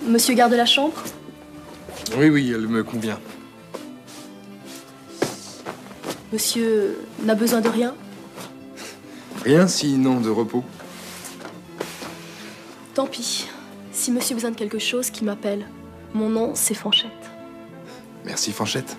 Monsieur garde la chambre? Oui, oui, elle me convient. Monsieur n'a besoin de rien? Rien sinon de repos. Tant pis. Si monsieur a besoin de quelque chose, qu'il m'appelle. Mon nom, c'est Fanchette. Merci, Fanchette.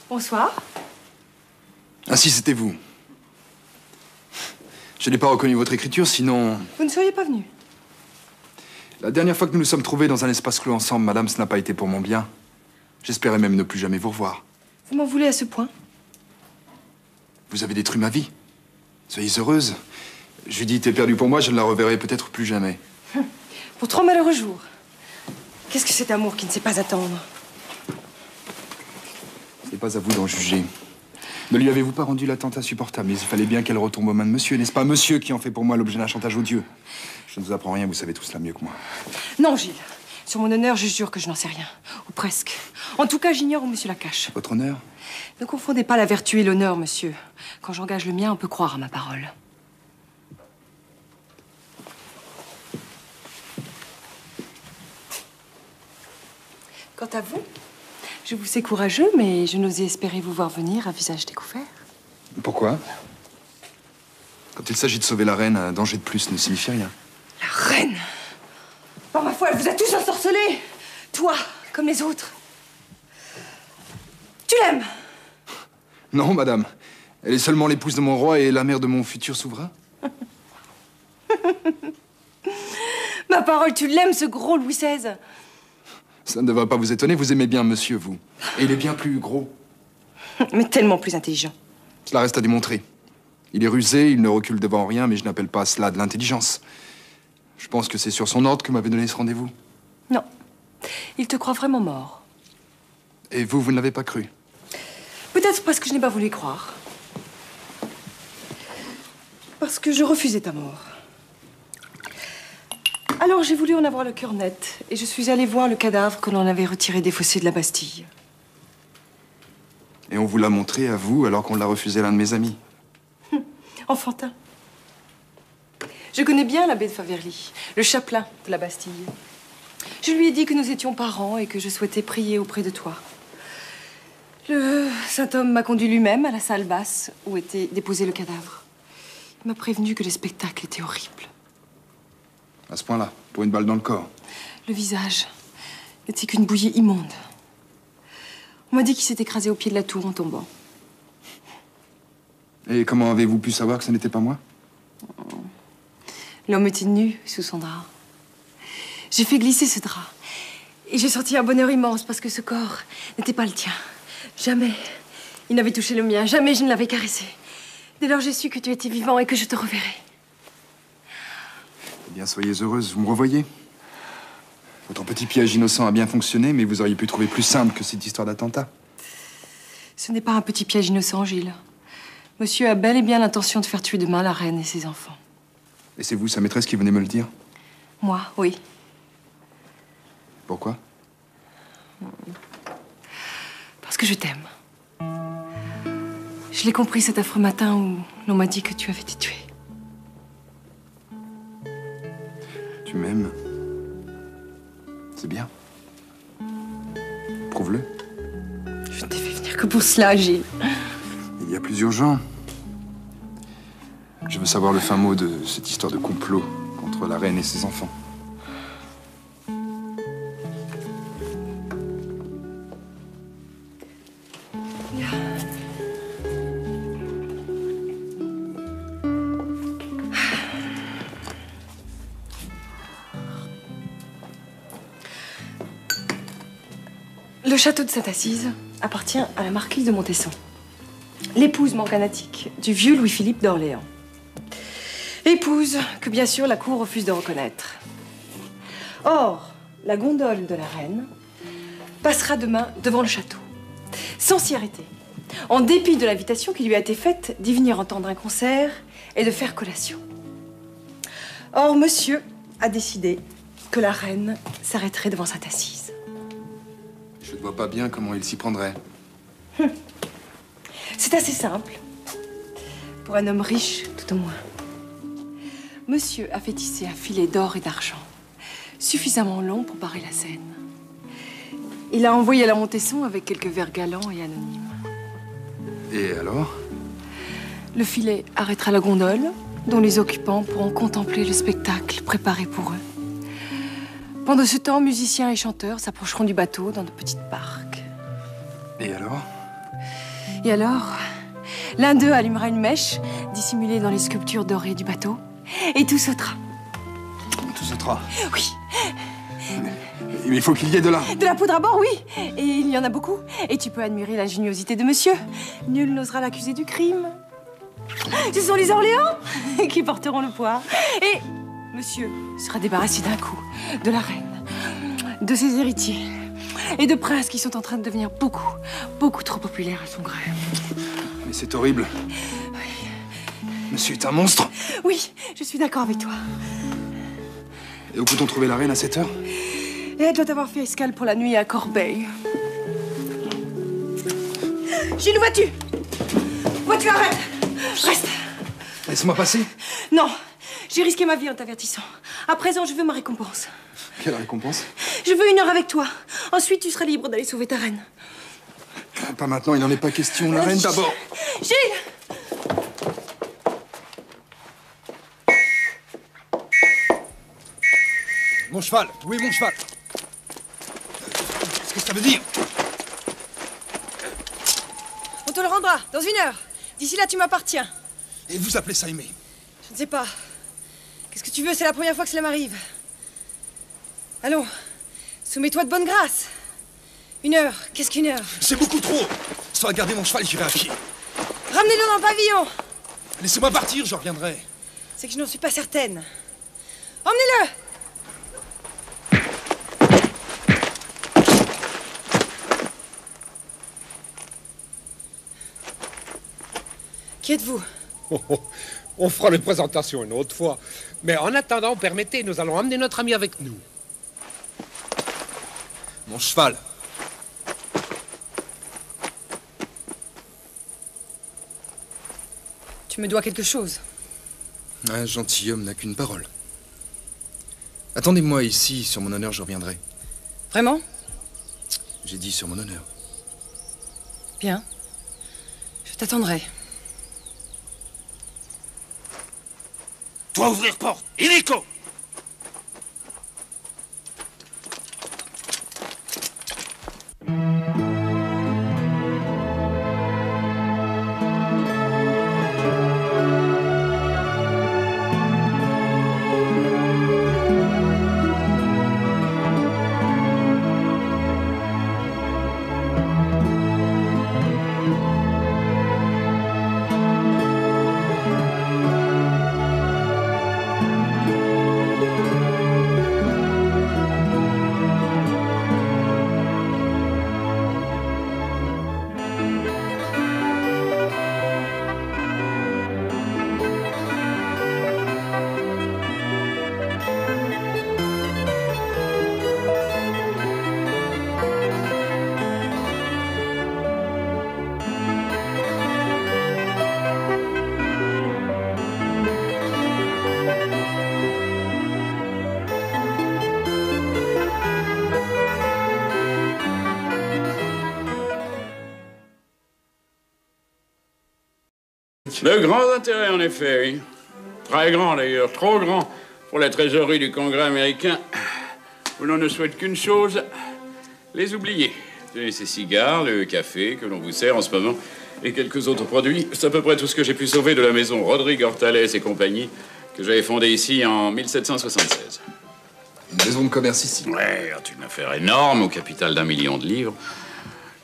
Bonsoir. Ah si, c'était vous. Je n'ai pas reconnu votre écriture, sinon... Vous ne seriez pas venu. La dernière fois que nous nous sommes trouvés dans un espace clos ensemble, madame, ce n'a pas été pour mon bien. J'espérais même ne plus jamais vous revoir. Vous m'en voulez à ce point? Vous avez détruit ma vie. Soyez heureuse. Judith est perdue pour moi, je ne la reverrai peut-être plus jamais. Pour 3 malheureux jours. Qu'est-ce que cet amour qui ne sait pas attendre? Ce n'est pas à vous d'en juger. Ne lui avez-vous pas rendu l'attentat supportable? Mais il fallait bien qu'elle retombe aux mains de monsieur, n'est-ce pas? Monsieur qui en fait pour moi l'objet d'un chantage odieux. Je ne vous apprends rien, vous savez tout cela mieux que moi. Non, Gilles. Sur mon honneur, je jure que je n'en sais rien. Ou presque. En tout cas, j'ignore où monsieur la cache. Votre honneur? Ne confondez pas la vertu et l'honneur, monsieur. Quand j'engage le mien, on peut croire à ma parole. Quant à vous, je vous sais courageux, mais je n'osais espérer vous voir venir à visage découvert. Pourquoi? Quand il s'agit de sauver la reine, un danger de plus ne signifie rien. La reine? Par ma foi, elle vous a tous ensorcelés. Toi, comme les autres. Tu l'aimes? Non, madame. Elle est seulement l'épouse de mon roi et la mère de mon futur souverain. Ma parole, tu l'aimes, ce gros Louis XVI? Ça ne devrait pas vous étonner, vous aimez bien monsieur, vous. Et il est bien plus gros. Mais tellement plus intelligent. Cela reste à démontrer. Il est rusé, il ne recule devant rien, mais je n'appelle pas cela de l'intelligence. Je pense que c'est sur son ordre que m'avait donné ce rendez-vous. Non. Il te croit vraiment mort. Et vous, vous ne l'avez pas cru? Peut-être parce que je n'ai pas voulu y croire. Parce que je refusais ta mort. Alors j'ai voulu en avoir le cœur net, et je suis allée voir le cadavre que l'on avait retiré des fossés de la Bastille. Et on vous l'a montré à vous, alors qu'on l'a refusé à l'un de mes amis. Enfantin. Je connais bien l'abbé de Faverly, le chapelain de la Bastille. Je lui ai dit que nous étions parents et que je souhaitais prier auprès de toi. Le saint homme m'a conduit lui-même à la salle basse où était déposé le cadavre. Il m'a prévenu que le spectacle était horrible. À ce point-là, pour une balle dans le corps. Le visage n'était qu'une bouillie immonde. On m'a dit qu'il s'est écrasé au pied de la tour en tombant. Et comment avez-vous pu savoir que ce n'était pas moi? L'homme était nu sous son drap. J'ai fait glisser ce drap. Et j'ai senti un bonheur immense parce que ce corps n'était pas le tien. Jamais il n'avait touché le mien. Jamais je ne l'avais caressé. Dès lors, j'ai su que tu étais vivant et que je te reverrais. Eh bien, soyez heureuse, vous me revoyez. Votre petit piège innocent a bien fonctionné, mais vous auriez pu trouver plus simple que cette histoire d'attentat. Ce n'est pas un petit piège innocent, Gilles. Monsieur a bel et bien l'intention de faire tuer demain la reine et ses enfants. Et c'est vous, sa maîtresse, qui venez me le dire? Moi, oui. Pourquoi? Parce que je t'aime. Je l'ai compris cet affreux matin où l'on m'a dit que tu avais été tué. Tu m'aimes. C'est bien. Prouve-le. Je ne t'ai fait venir que pour cela, Gilles. Il y a plus urgent. Je veux savoir le fin mot de cette histoire de complot contre la reine et ses enfants. Le château de Sainte-Assise appartient à la marquise de Montesson, l'épouse morganatique du vieux Louis-Philippe d'Orléans. Épouse que, bien sûr, la cour refuse de reconnaître. Or, la gondole de la reine passera demain devant le château, sans s'y arrêter, en dépit de l'invitation qui lui a été faite d'y venir entendre un concert et de faire collation. Or, monsieur a décidé que la reine s'arrêterait devant Sainte-Assise. Je ne vois pas bien comment il s'y prendrait. C'est assez simple. Pour un homme riche, tout au moins. Monsieur a fait tisser un filet d'or et d'argent, suffisamment long pour barrer la Seine. Il a envoyé à la Montesson avec quelques vers galants et anonymes. Et alors? Le filet arrêtera la gondole, dont les occupants pourront contempler le spectacle préparé pour eux. Pendant ce temps, musiciens et chanteurs s'approcheront du bateau dans de petites barques. Et alors? Et alors, l'un d'eux allumera une mèche dissimulée dans les sculptures dorées du bateau, et tout sautera. Tout sautera? Oui. Mais il faut qu'il y ait de la... De la poudre à bord, oui. Et il y en a beaucoup. Et tu peux admirer l'ingéniosité de monsieur. Nul n'osera l'accuser du crime. Ce sont les Orléans qui porteront le poids. Et monsieur sera débarrassé d'un coup de la reine, de ses héritiers et de princes qui sont en train de devenir beaucoup trop populaires à son gré. Mais c'est horrible. Oui. Monsieur est un monstre. Oui, je suis d'accord avec toi. Et où peut-on trouver la reine à cette heure? Et elle doit avoir fait escale pour la nuit à Corbeil. Gilles, où vas-tu? Vois-tu, arrête! Reste! Laisse-moi passer. Non, j'ai risqué ma vie en t'avertissant. À présent, je veux ma récompense. Quelle récompense? Je veux 1 heure avec toi. Ensuite, tu seras libre d'aller sauver ta reine. Pas maintenant, il n'en est pas question. La reine d'abord. Gilles! Mon cheval! Où est mon cheval? Qu'est-ce que ça veut dire? On te le rendra, dans 1 heure. D'ici là, tu m'appartiens. Et vous appelez ça aimer? Je ne sais pas. Qu'est-ce que tu veux? C'est la première fois que cela m'arrive. Allons, soumets-toi de bonne grâce. 1 heure, qu'est-ce qu'1 heure? C'est beaucoup trop! Ça va garder mon cheval et j'irai à pied. Ramenez-le dans le pavillon. Laissez-moi partir, je reviendrai. C'est que je n'en suis pas certaine. Emmenez-le! Qui êtes-vous? On fera les présentations une autre fois. Mais en attendant, permettez, nous allons emmener notre ami avec nous. Mon cheval. Tu me dois quelque chose. Un gentilhomme n'a qu'une parole. Attendez-moi ici, sur mon honneur, je reviendrai. Vraiment? J'ai dit sur mon honneur. Bien. Je t'attendrai. Toi, ouvrir porte! Illico! De grands intérêts, en effet, oui. Très grand, d'ailleurs, trop grand pour la trésorerie du Congrès américain, où l'on ne souhaite qu'une chose, les oublier. Tenez, ces cigares, le café que l'on vous sert en ce moment, et quelques autres produits. C'est à peu près tout ce que j'ai pu sauver de la maison Rodrigue Hortalès et compagnie, que j'avais fondée ici en 1776. Une maison de commerce ici. Ouais, c'est une affaire énorme, au capital d'1 million de livres,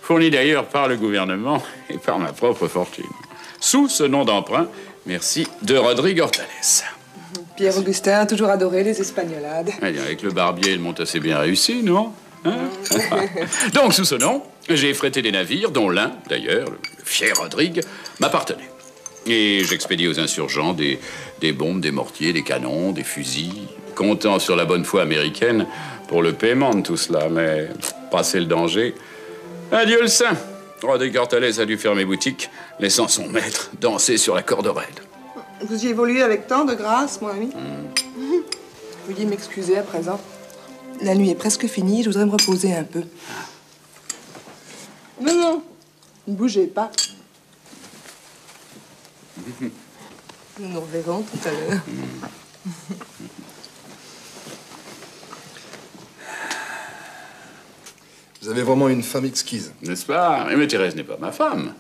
fournie d'ailleurs par le gouvernement et par ma propre fortune. Sous ce nom d'emprunt, merci, de Rodrigue Hortalès. Pierre-Augustin a toujours adoré les espagnolades. Eh, avec le barbier, il monte assez bien réussi, non? Hein? Donc, sous ce nom, j'ai frété des navires, dont l'un, d'ailleurs, le fier Rodrigue, m'appartenait. Et j'expédie aux insurgents des bombes, des mortiers, des canons, des fusils, comptant sur la bonne foi américaine pour le paiement de tout cela. Mais, passé le danger, adieu le saint. Rodrigue Hortalès a dû fermer boutique, laissant son maître danser sur la corde raide. Vous y évoluez avec tant de grâce, mon ami. Veuillez m'excuser à présent. La nuit est presque finie, je voudrais me reposer un peu. Non, non, ne bougez pas. Nous nous reverrons tout à l'heure. Vous avez vraiment une femme exquise. N'est-ce pas? Mais Thérèse n'est pas ma femme.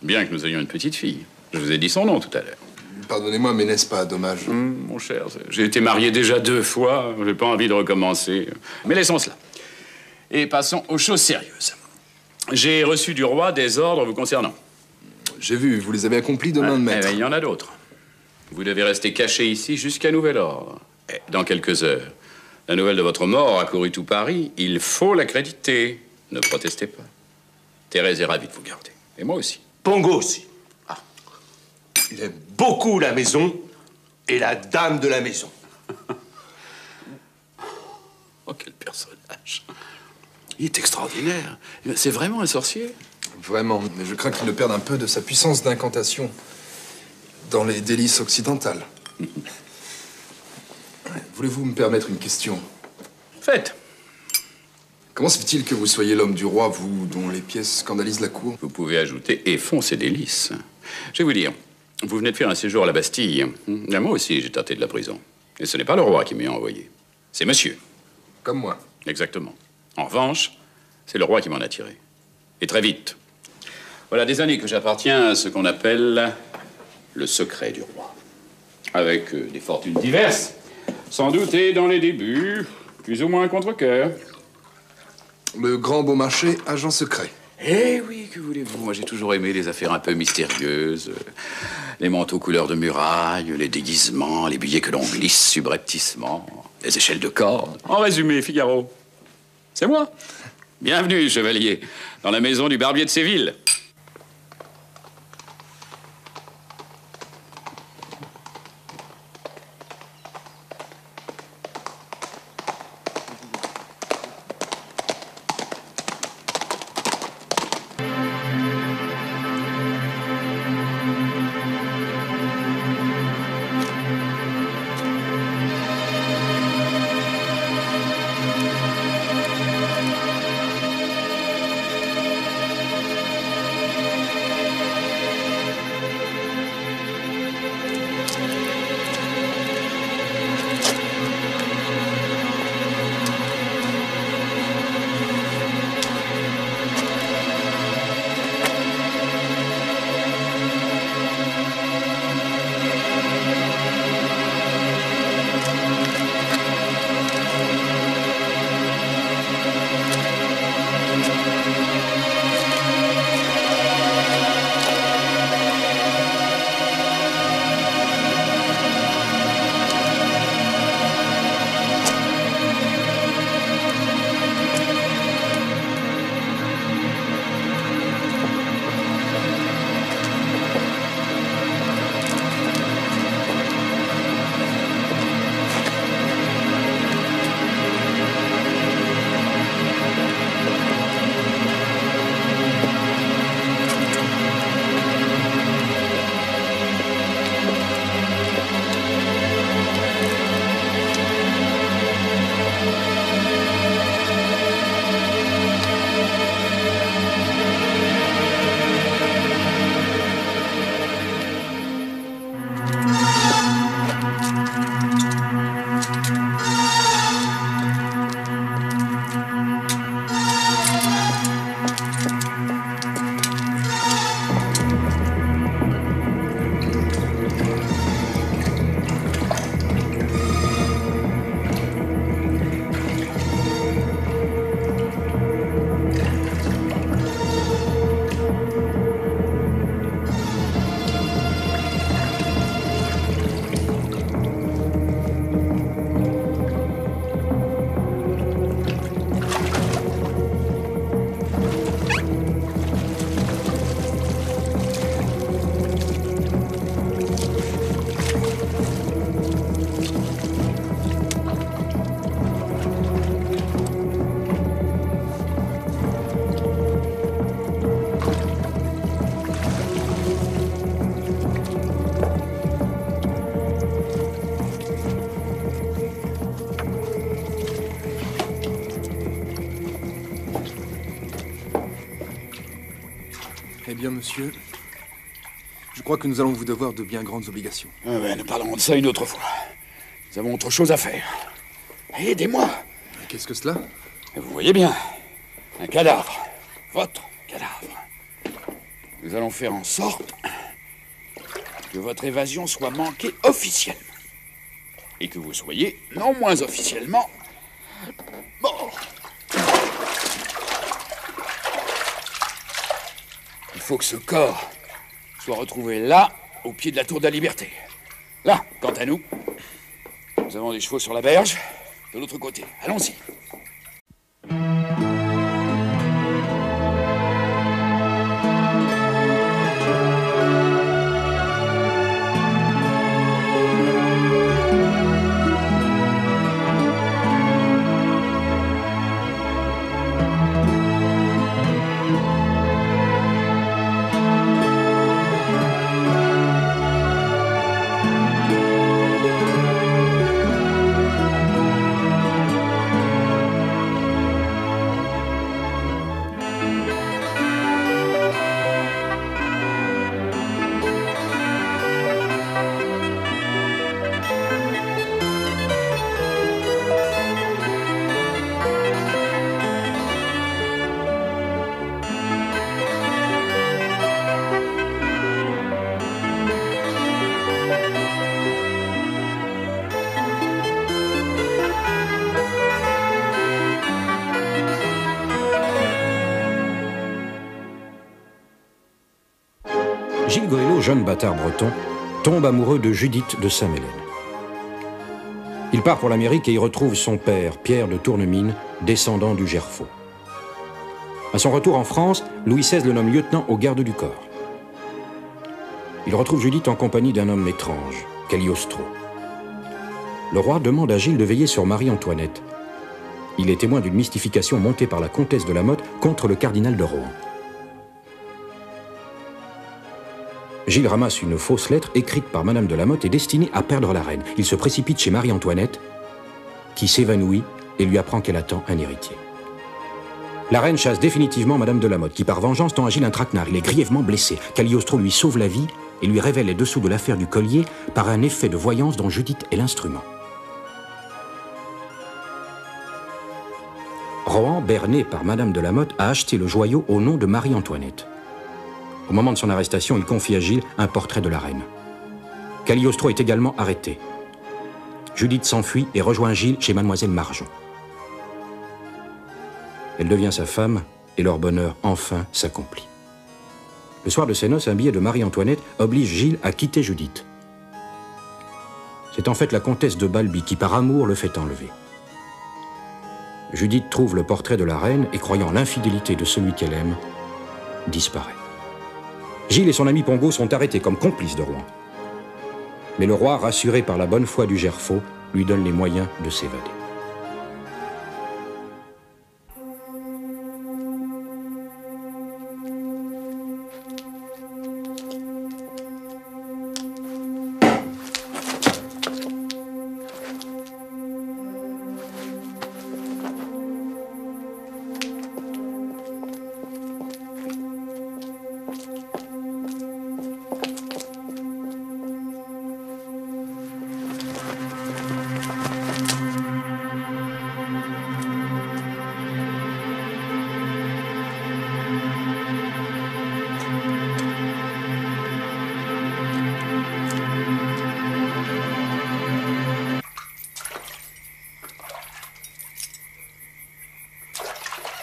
Bien que nous ayons une petite fille. Je vous ai dit son nom tout à l'heure. Pardonnez-moi, mais n'est-ce pas dommage? Mon cher, j'ai été marié déjà 2 fois. J'ai pas envie de recommencer. Mais laissons cela. Et passons aux choses sérieuses. J'ai reçu du roi des ordres vous concernant. J'ai vu, vous les avez accomplis de main de maître. Il y en a d'autres. Vous devez rester caché ici jusqu'à nouvel ordre. Et dans quelques heures, la nouvelle de votre mort a couru tout Paris. Il faut l'accréditer. Ne protestez pas. Thérèse est ravie de vous garder. Et moi aussi. Pongo aussi. Ah. Il aime beaucoup la maison et la dame de la maison. Oh, quel personnage. Il est extraordinaire. C'est vraiment un sorcier. Vraiment, mais je crains qu'il ne perde un peu de sa puissance d'incantation dans les délices occidentales. Voulez-vous me permettre une question? Faites. Comment se fait-il que vous soyez l'homme du roi, vous, dont les pièces scandalisent la cour? Vous pouvez ajouter « et font ses délices ». Je vais vous dire, vous venez de faire un séjour à la Bastille. Moi aussi, j'ai tâté de la prison. Et ce n'est pas le roi qui m'y a envoyé. C'est monsieur. Comme moi. Exactement. En revanche, c'est le roi qui m'en a tiré. Et très vite. Voilà des années que j'appartiens à ce qu'on appelle le secret du roi. Avec des fortunes diverses. Sans doute, et dans les débuts, plus ou moins un contre-cœur. Le grand beau marché, agent secret. Eh oui, que voulez-vous? Moi, j'ai toujours aimé les affaires un peu mystérieuses. Les manteaux couleur de muraille, les déguisements, les billets que l'on glisse subrepticement, les échelles de corde. En résumé, Figaro, c'est moi. Bienvenue, chevalier, dans la maison du barbier de Séville. bien, monsieur. Je crois que nous allons vous devoir de bien grandes obligations. Ah ouais, nous parlerons de ça une autre fois. Nous avons autre chose à faire. Aidez-moi. Qu'est-ce que cela? Vous voyez bien, un cadavre. Votre cadavre. Nous allons faire en sorte que votre évasion soit manquée officiellement. Et que vous soyez, non moins officiellement, mort. Il faut que ce corps soit retrouvé là, au pied de la Tour de la Liberté. Là, quant à nous, nous avons des chevaux sur la berge, de l'autre côté. Allons-y. Gilles Goëlo, jeune bâtard breton, tombe amoureux de Judith de Saint-Mélène. Il part pour l'Amérique et y retrouve son père, Pierre de Tournemine, descendant du Gerfaut. À son retour en France, Louis XVI le nomme lieutenant aux gardes du corps. Il retrouve Judith en compagnie d'un homme étrange, Cagliostro. Le roi demande à Gilles de veiller sur Marie-Antoinette. Il est témoin d'une mystification montée par la comtesse de La Motte contre le cardinal de Rohan. Gilles ramasse une fausse lettre écrite par Madame de La Motte et destinée à perdre la reine. Il se précipite chez Marie-Antoinette, qui s'évanouit et lui apprend qu'elle attend un héritier. La reine chasse définitivement Madame de La Motte, qui par vengeance tend à Gilles un traquenard. Il est grièvement blessé. Cagliostro lui sauve la vie et lui révèle les dessous de l'affaire du collier par un effet de voyance dont Judith est l'instrument. Rohan, berné par Madame de La Motte, a acheté le joyau au nom de Marie-Antoinette. Au moment de son arrestation, il confie à Gilles un portrait de la reine. Cagliostro est également arrêté. Judith s'enfuit et rejoint Gilles chez Mademoiselle Marjon. Elle devient sa femme et leur bonheur enfin s'accomplit. Le soir de ses noces, un billet de Marie-Antoinette oblige Gilles à quitter Judith. C'est en fait la comtesse de Balby qui, par amour, le fait enlever. Judith trouve le portrait de la reine et, croyant l'infidélité de celui qu'elle aime, disparaît. Gilles et son ami Pongo sont arrêtés comme complices de Rohan. Mais le roi, rassuré par la bonne foi du Gerfaut, lui donne les moyens de s'évader.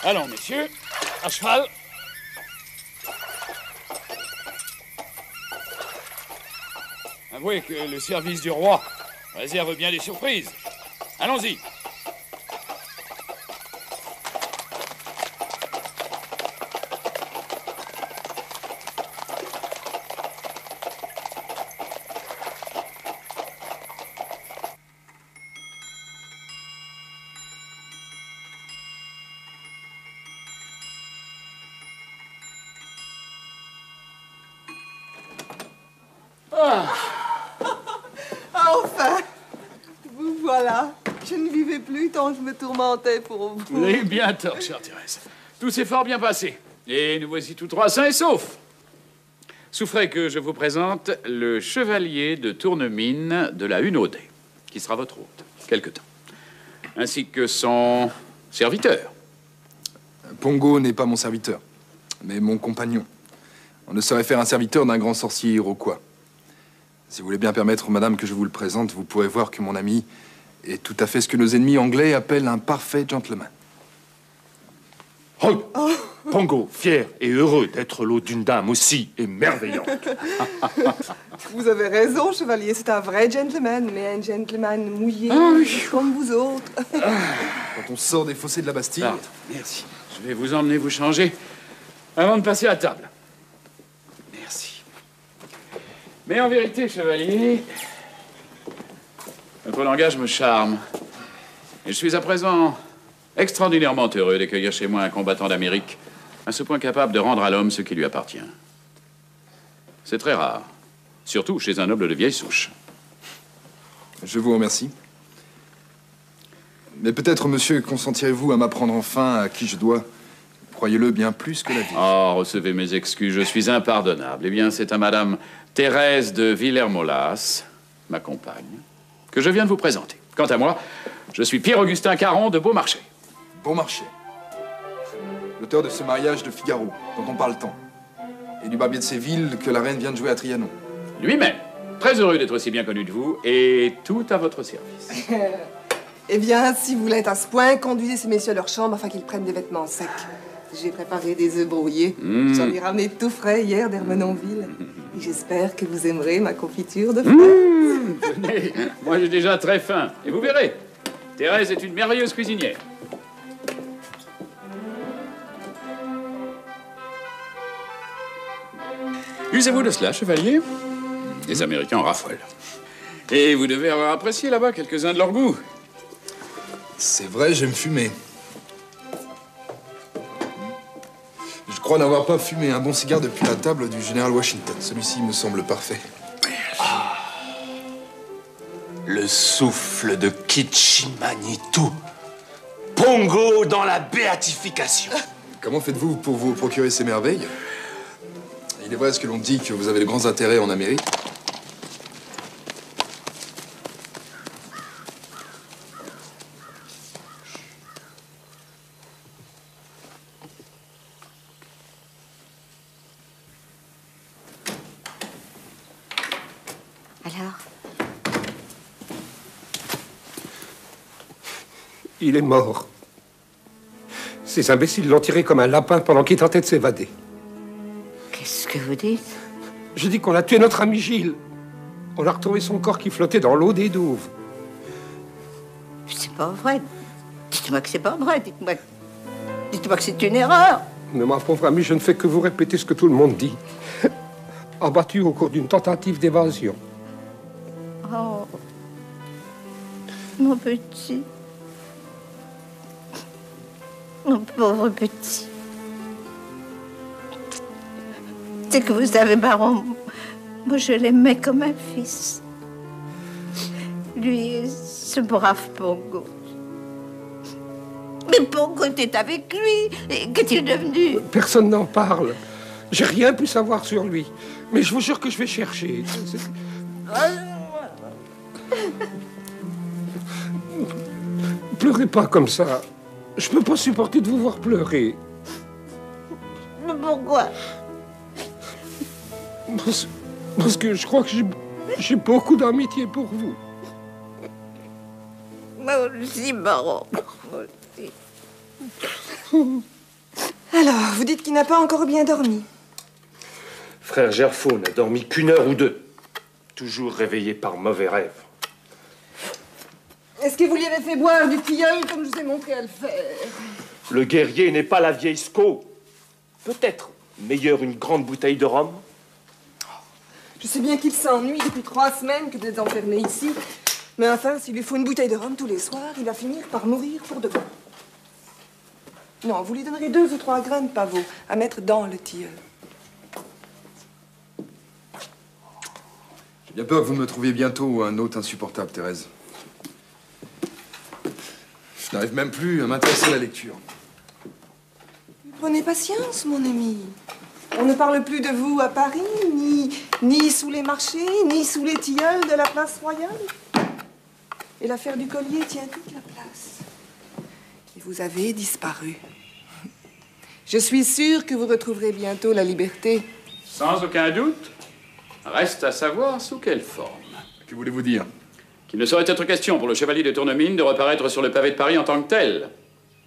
Allons, messieurs, à cheval. Avouez que le service du roi réserve bien des surprises. Allons-y. Enfin, vous voilà. Je ne vivais plus tant je me tourmentais pour vous. Vous avez eu bien tort, chère Thérèse. Tout s'est fort bien passé. Et nous voici tous trois sains et saufs. Souffrez que je vous présente le chevalier de Tournemine de la Hunaudet, qui sera votre hôte, quelque temps, ainsi que son serviteur. Pongo n'est pas mon serviteur, mais mon compagnon. On ne saurait faire un serviteur d'un grand sorcier iroquois. Si vous voulez bien permettre, madame, que je vous le présente, vous pourrez voir que mon ami est tout à fait ce que nos ennemis anglais appellent un parfait gentleman. Oh. Pongo, fier et heureux d'être l'hôte d'une dame aussi émerveillante. Vous avez raison, chevalier, c'est un vrai gentleman, mais un gentleman mouillé, comme vous autres. Quand on sort des fossés de la Bastille... Pardon, merci. Je vais vous emmener vous changer avant de passer à table. Merci. Mais en vérité, chevalier, votre langage me charme. Et je suis à présent extraordinairement heureux d'accueillir chez moi un combattant d'Amérique, à ce point capable de rendre à l'homme ce qui lui appartient. C'est très rare, surtout chez un noble de vieille souche. Je vous remercie. Mais peut-être, monsieur, consentirez-vous à m'apprendre enfin à qui je dois, croyez-le, bien plus que la vie. Oh, recevez mes excuses, je suis impardonnable. Eh bien, c'est à madame Thérèse de Villermolas, ma compagne, que je viens de vous présenter. Quant à moi, je suis Pierre-Augustin Caron de Beaumarchais. Beaumarchais. L'auteur de ce mariage de Figaro, dont on parle tant. Et du barbier de Séville que la reine vient de jouer à Trianon. Lui-même. Très heureux d'être aussi bien connu de vous et tout à votre service. Eh bien, si vous l'êtes à ce point, conduisez ces messieurs à leur chambre afin qu'ils prennent des vêtements secs. J'ai préparé des œufs brouillés. J'en ai ramené tout frais hier d'Ermenonville. Et j'espère que vous aimerez ma confiture de fraises. Tenez, moi j'ai déjà très faim. Et vous verrez, Thérèse est une merveilleuse cuisinière. Usez-vous de cela, chevalier? Les Américains en raffolent. Et vous devez avoir apprécié là-bas quelques-uns de leur goût. C'est vrai, j'aime fumer. Je crois n'avoir pas fumé un bon cigare depuis la table du général Washington. Celui-ci me semble parfait. Le souffle de Kitchi-Manitou. Pongo dans la béatification. Comment faites-vous pour vous procurer ces merveilles? Il est vrai ce que l'on dit que vous avez de grands intérêts en Amérique. Alors? Il est mort. Ces imbéciles l'ont tiré comme un lapin pendant qu'il tentait de s'évader. Qu'est-ce que vous dites? Je dis qu'on a tué notre ami Gilles. On a retrouvé son corps qui flottait dans l'eau des douves. C'est pas vrai. Dites-moi que c'est pas vrai. Dites-moi que c'est une erreur. Mais ma pauvre amie, je ne fais que vous répéter ce que tout le monde dit. Abattu au cours d'une tentative d'évasion. Oh, mon petit. Mon pauvre petit. C'est que vous savez, baron, moi je l'aimais comme un fils. Lui, ce brave Pongo. Mais Pongo était avec lui. Et qu'est-il devenu? Personne n'en parle. J'ai rien pu savoir sur lui. Mais je vous jure que je vais chercher. Pleurez pas comme ça. Je peux pas supporter de vous voir pleurer. Mais pourquoi? Parce que je crois que j'ai beaucoup d'amitié pour vous. Moi aussi, baron. Moi aussi. Alors, vous dites qu'il n'a pas encore bien dormi. Frère Gerfaut n'a dormi qu'une heure ou deux. Toujours réveillé par mauvais rêves. Est-ce que vous lui avez fait boire du tilleul comme je vous ai montré à le faire? Le guerrier n'est pas la vieille Sco. Peut-être meilleure une grande bouteille de rhum. Je sais bien qu'il s'ennuie depuis 3 semaines que vous êtes enfermé ici. Mais enfin, s'il lui faut une bouteille de rhum tous les soirs, il va finir par mourir pour de bon. Non, vous lui donnerez 2 ou 3 grains de pavot à mettre dans le tilleul. J'ai bien peur que vous me trouviez bientôt un hôte insupportable, Thérèse. Je n'arrive même plus à m'intéresser à la lecture. Prenez patience, mon ami. On ne parle plus de vous à Paris, ni sous les marchés, ni sous les tilleuls de la place royale. Et l'affaire du collier tient toute la place. Et vous avez disparu. Je suis sûre que vous retrouverez bientôt la liberté. Sans aucun doute. Reste à savoir sous quelle forme. Que voulez-vous dire? Qu'il ne saurait être question pour le chevalier de Tournemine de reparaître sur le pavé de Paris en tant que tel,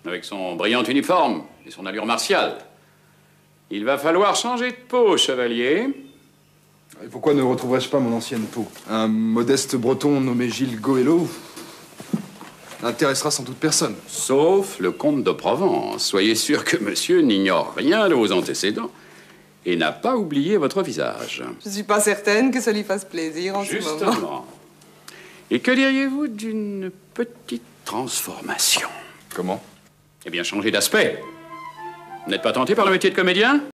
avec son brillant uniforme et son allure martiale. Il va falloir changer de peau, chevalier. Et pourquoi ne retrouverais-je pas mon ancienne peau? Un modeste breton nommé Gilles Goëlo n'intéressera sans doute personne. Sauf le comte de Provence. Soyez sûr que monsieur n'ignore rien de vos antécédents et n'a pas oublié votre visage. Je suis pas certaine que ça lui fasse plaisir en ce moment. Justement. Et que diriez-vous d'une petite transformation? Comment? Eh bien, changer d'aspect. Vous n'êtes pas tenté par le métier de comédien?